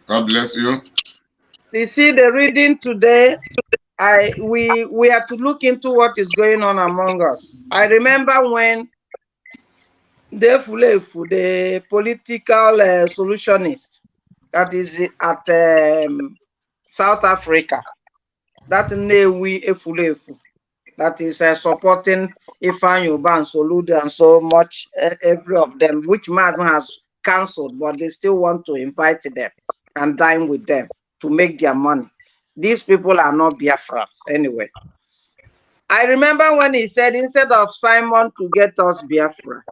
God bless you. You see the reading today. We are to look into what is going on among us. I remember when the political solutionist that is at South Africa, that Newi Efulefu, that is supporting Ifeanyi Uba and Soludo and so much, every of them, which Mazen has cancelled, but they still want to invite them and dine with them to make their money. These people are not Biafrans anyway. I remember when he said, instead of Simon to get us Biafra,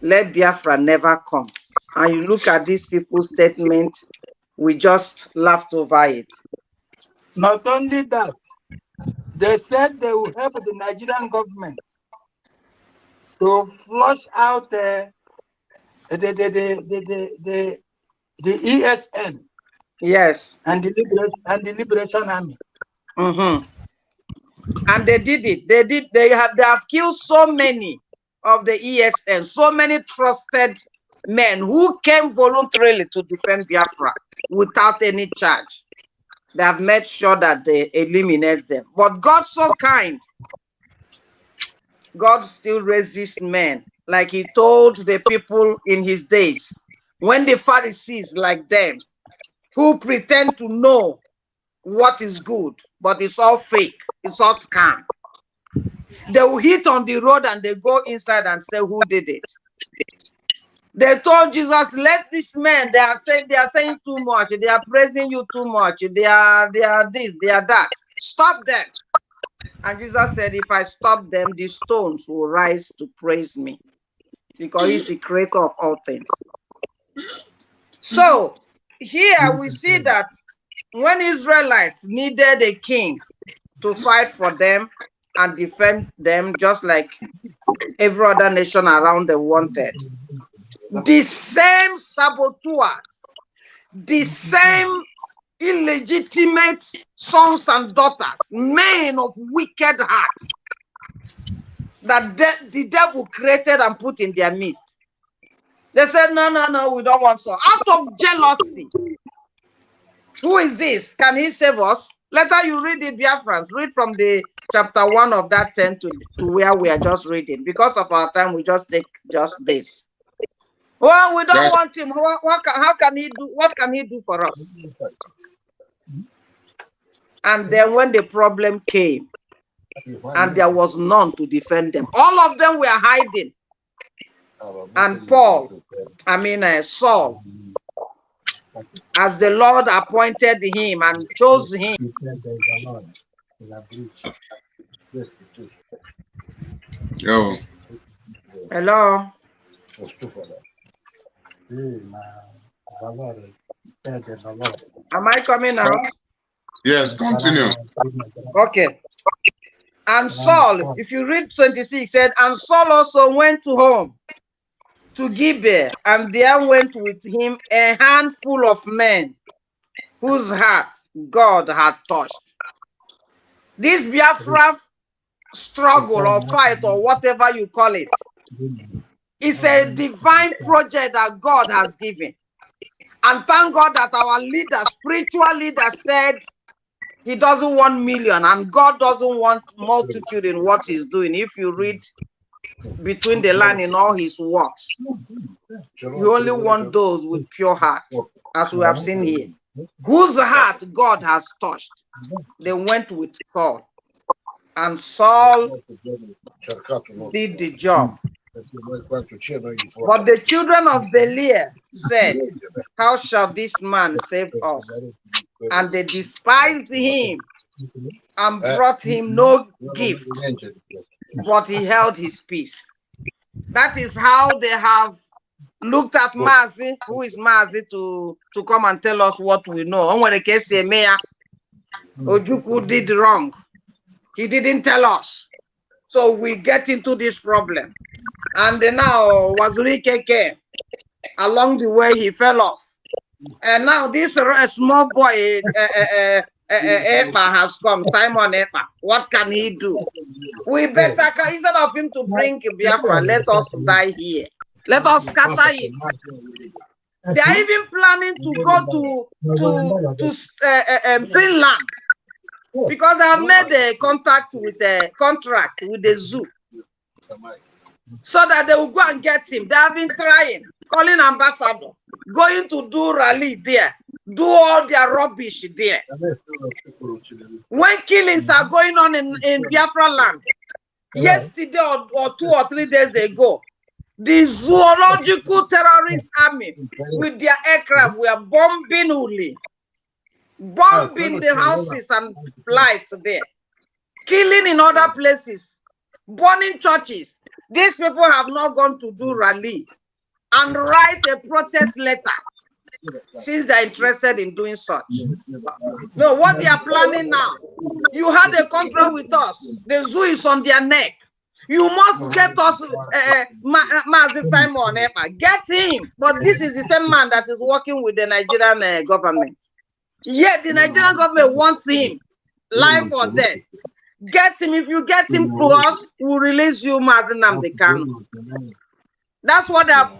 let Biafra never come. And you look at these people's statement, we just laughed over it. Not only that, they said they will help the Nigerian government to flush out the ESN. Yes. And the Liberation Army. Mm-hmm. And they did it. They have killed so many of the ESN, so many trusted men who came voluntarily to defend Biafra without any charge. They have made sure that they eliminate them. But God so kind. God still raises men, like he told the people in his days, when the Pharisees like them, who pretend to know what is good, but it's all fake, it's all scam. They will hit on the road and they go inside and say, who did it? They told Jesus, let these men, they are saying too much, they are praising you too much, they are this, they are that. Stop them. And Jesus said, if I stop them, the stones will rise to praise me, because he's the creator of all things. So here we see that when Israelites needed a king to fight for them and defend them, just like every other nation around them wanted, the same saboteurs, the same illegitimate sons and daughters, men of wicked heart, that the devil created and put in their midst. They said, no, we don't want so. Out of jealousy. Who is this? Can he save us? Later you read it, Biafrans. Read from the chapter 1 of that 10 to where we are just reading. Because of our time, we just take just this. Well, we don't want him. How can he do? What can he do for us? And then when the problem came, and there was none to defend them, all of them were hiding. And Saul, as the Lord appointed him and chose him. Oh. Hello. Am I coming out? Yes, continue. Okay. And Saul, if you read 26, said, and Saul also went to home to Gibeah, and there went with him a handful of men whose heart God had touched. This Biafra struggle or fight or whatever you call it, is a divine project that God has given. And thank God that our leader, spiritual leader, said he doesn't want million, and God doesn't want multitude in what he's doing. If you read between the line in all his works, you only want those with pure heart, as we have seen here, whose heart God has touched. They went with Saul, and Saul did the job. But the children of Belial said, how shall this man save us? And they despised him and brought him no gift, but he held his peace. That is how they have looked at Mazi, who is Mazi, to come and tell us what we know. Ojukwu did wrong. He didn't tell us. So we get into this problem. And now Waziri Keke, along the way he fell off. And now this small boy, Epa has come, Simon Epa. What can he do? We better, instead of him to bring Biafra, let us die here. Let us scatter it. They are even planning to go to Finland, because they have made a contract with the zoo, so that they will go and get him. They have been trying, calling ambassador, going to do rally there, do all their rubbish there. When killings are going on in Biafra land, yesterday or 2 or 3 days ago, the zoological terrorist army with their aircraft were bombing Uli, bombing the houses and lives there, killing in other places, burning churches. These people have not gone to do rally and write a protest letter since they're interested in doing such. So what they are planning now, you had a contract with us, the zoo is on their neck. You must get us Mazi Simon, get him. But this is the same man that is working with the Nigerian government. Yet the Nigerian government wants him, life or death. Get him. If you get him to us, we'll release you, Mazi Nnamdi Kanu. That's what they have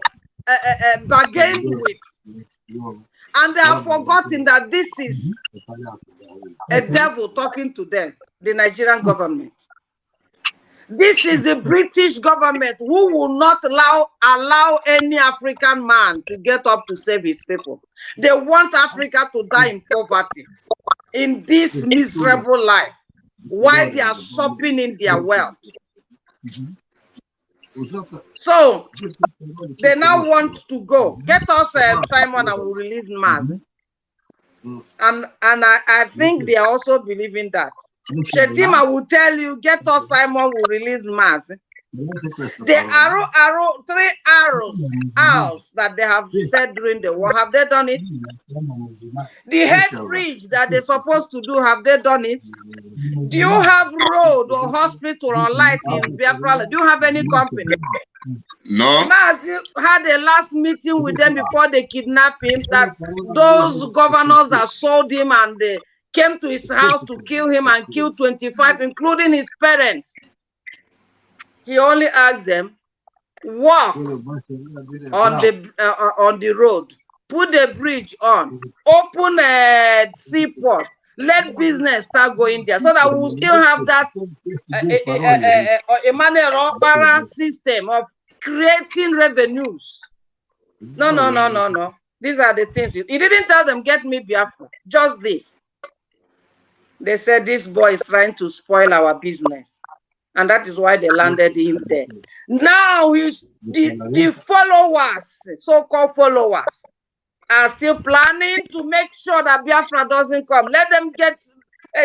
bargained with. And they have forgotten that this is a devil talking to them, the Nigerian government. This is the British government who will not allow any African man to get up to save his people. They want Africa to die in poverty, in this miserable life, while they are supping in their wealth. So they now want to go. Get us Simon and we'll release Maz. And I think they are also believing that. Shetima will tell you, get us Simon, will release Maz. The 3 arrows that they have said during the war, have they done it? The head bridge that they're supposed to do, have they done it? Do you have road or hospital or light in Biafra? Do you have any company? No. Maz had a last meeting with them before they kidnapped him, that those governors that sold him and they came to his house to kill him and kill 25, including his parents. He only asked them, walk on the road, put the bridge on, open a seaport, let business start going there, so that we will still have that Emmanuel system of creating revenues. No. These are the things. He didn't tell them, get me Biafra, just this. They said this boy is trying to spoil our business. And that is why they landed him there. Now the followers, so-called followers, are still planning to make sure that Biafra doesn't come. Let them get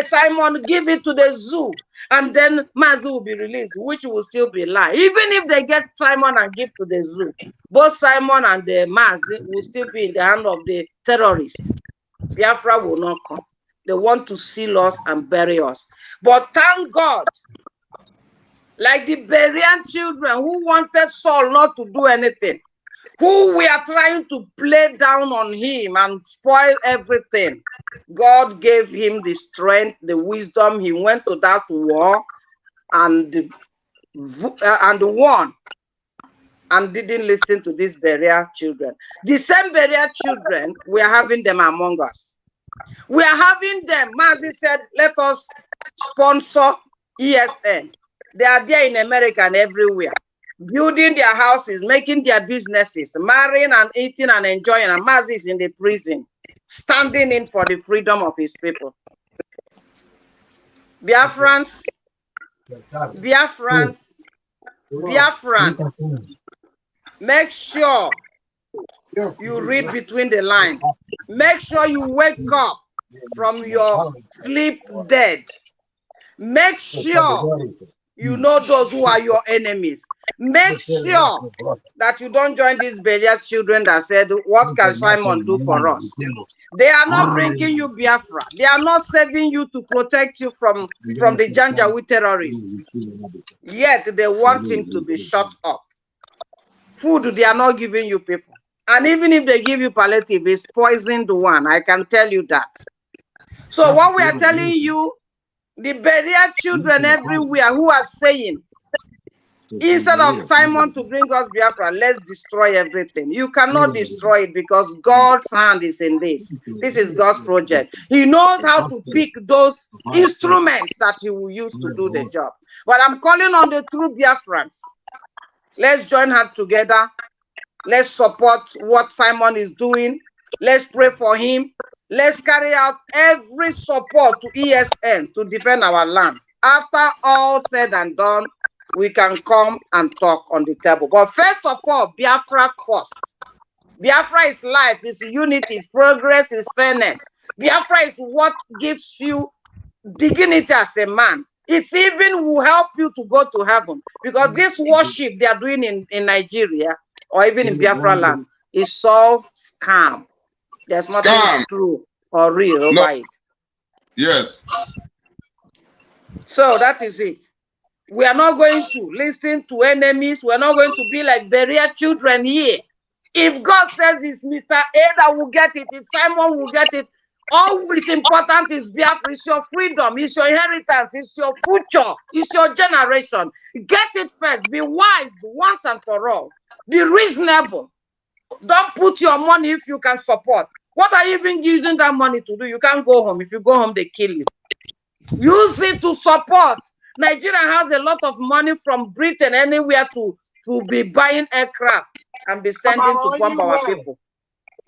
Simon, give it to the zoo, and then Mazi will be released, which will still be lie. Even if they get Simon and give to the zoo, both Simon and the Mazi will still be in the hand of the terrorists. Biafra will not come. They want to seal us and bury us. But thank God, like the Berean children who wanted Saul not to do anything, who we are trying to play down on him and spoil everything, God gave him the strength, the wisdom. He went to that war and won, and didn't listen to these Berean children. The same Berean children, we are having them among us. We are having them. Mazi said, let us sponsor ESN. They are there in America and everywhere, building their houses, making their businesses, marrying and eating and enjoying. And Mazi is in the prison, standing in for the freedom of his people. Biafrans, make sure you read between the lines. Make sure you wake up from your sleep dead. Make sure you know those who are your enemies. Make sure that you don't join these Belial children that said, what can Simon do for us? They are not bringing you Biafra. They are not saving you to protect you from the Janjaweed terrorists. Yet they want him to be shut up. Food, they are not giving you people. And even if they give you palliative, it's poisoned one. I can tell you that. So what we are telling you, the Berean children everywhere who are saying Instead of Simon to bring us Biafra, let's destroy everything. You cannot destroy it because God's hand is in this. This is God's project. He knows how to pick those instruments that he will use to do the job. But I'm calling on the true Biafrans. Let's join hands together. Let's support what Simon is doing. Let's pray for him. Let's carry out every support to ESN to defend our land. After all said and done, we can come and talk on the table. But first of all, Biafra first. Biafra is life, is unity, is progress, is fairness. Biafra is what gives you dignity as a man. It's even will help you to go to heaven. Because this worship they are doing in Nigeria or even in Biafra land is so scam. There's nothing true or real over it. Yes. So that is it. We are not going to listen to enemies. We're not going to be like Berea children here. If God says it's Mr. A that will get it, if Simon will get it, all is important is Biafra. It's your freedom, it's your inheritance, it's your future, it's your generation. Get it first. Be wise once and for all. Be reasonable. Don't put your money if you can support. What are you even using that money to do? You can't go home. If you go home, they kill you. Use it to support. Nigeria has a lot of money from Britain anywhere to be buying aircraft and be sending to bomb our people.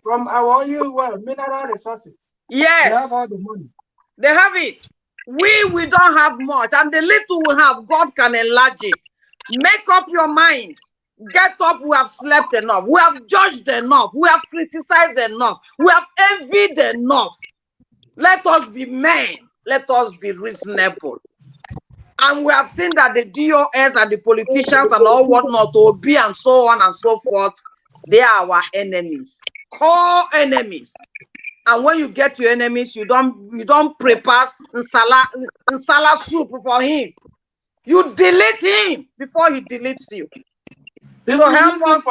From our oil well, mineral resources. Yes. They have all the money. They have it. We don't have much. And the little we have, God can enlarge it. Make up your mind. Get up. We have slept enough. We have judged enough. We have criticized enough. We have envied enough. Let us be men. Let us be reasonable. And we have seen that the DOS and the politicians and all whatnot, OB and so on and so forth, they are our enemies, core enemies. And when you get your enemies, you don't prepare nsala soup for him. You delete him before he deletes you. So help us.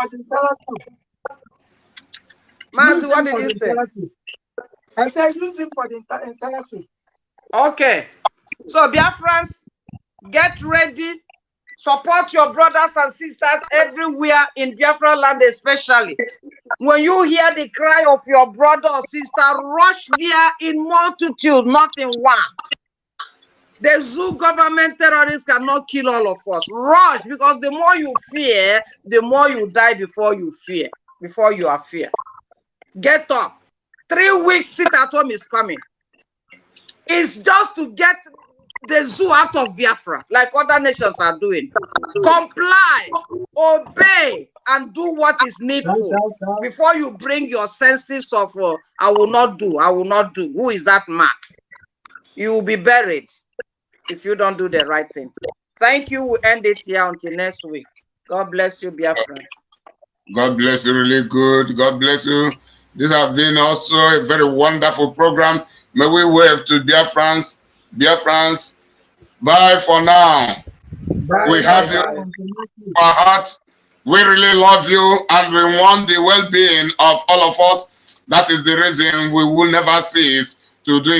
Mazi, what did you say? I said use him for the nsala soup. Okay. So Biafrans, get ready. Support your brothers and sisters everywhere in Biafra land, especially. When you hear the cry of your brother or sister, rush there in multitude, not in one. The zoo government terrorists cannot kill all of us. Rush, because the more you fear, the more you die before you are fear. Get up. 3 weeks sit at home is coming. It's just to get the zoo out of Biafra, like other nations are doing. Comply, obey, and do what is needful before you bring your senses of, I will not do, I will not do. Who is that man? You will be buried if you don't do the right thing. Thank you. We'll end it here until next week. God bless you, Biafrans. God bless you, really good. God bless you. This has been also a very wonderful program. May we wave to Biafrans. Biafrans, bye for now. Bye, we have you in our hearts. We really love you and we want the well-being of all of us. That is the reason we will never cease to do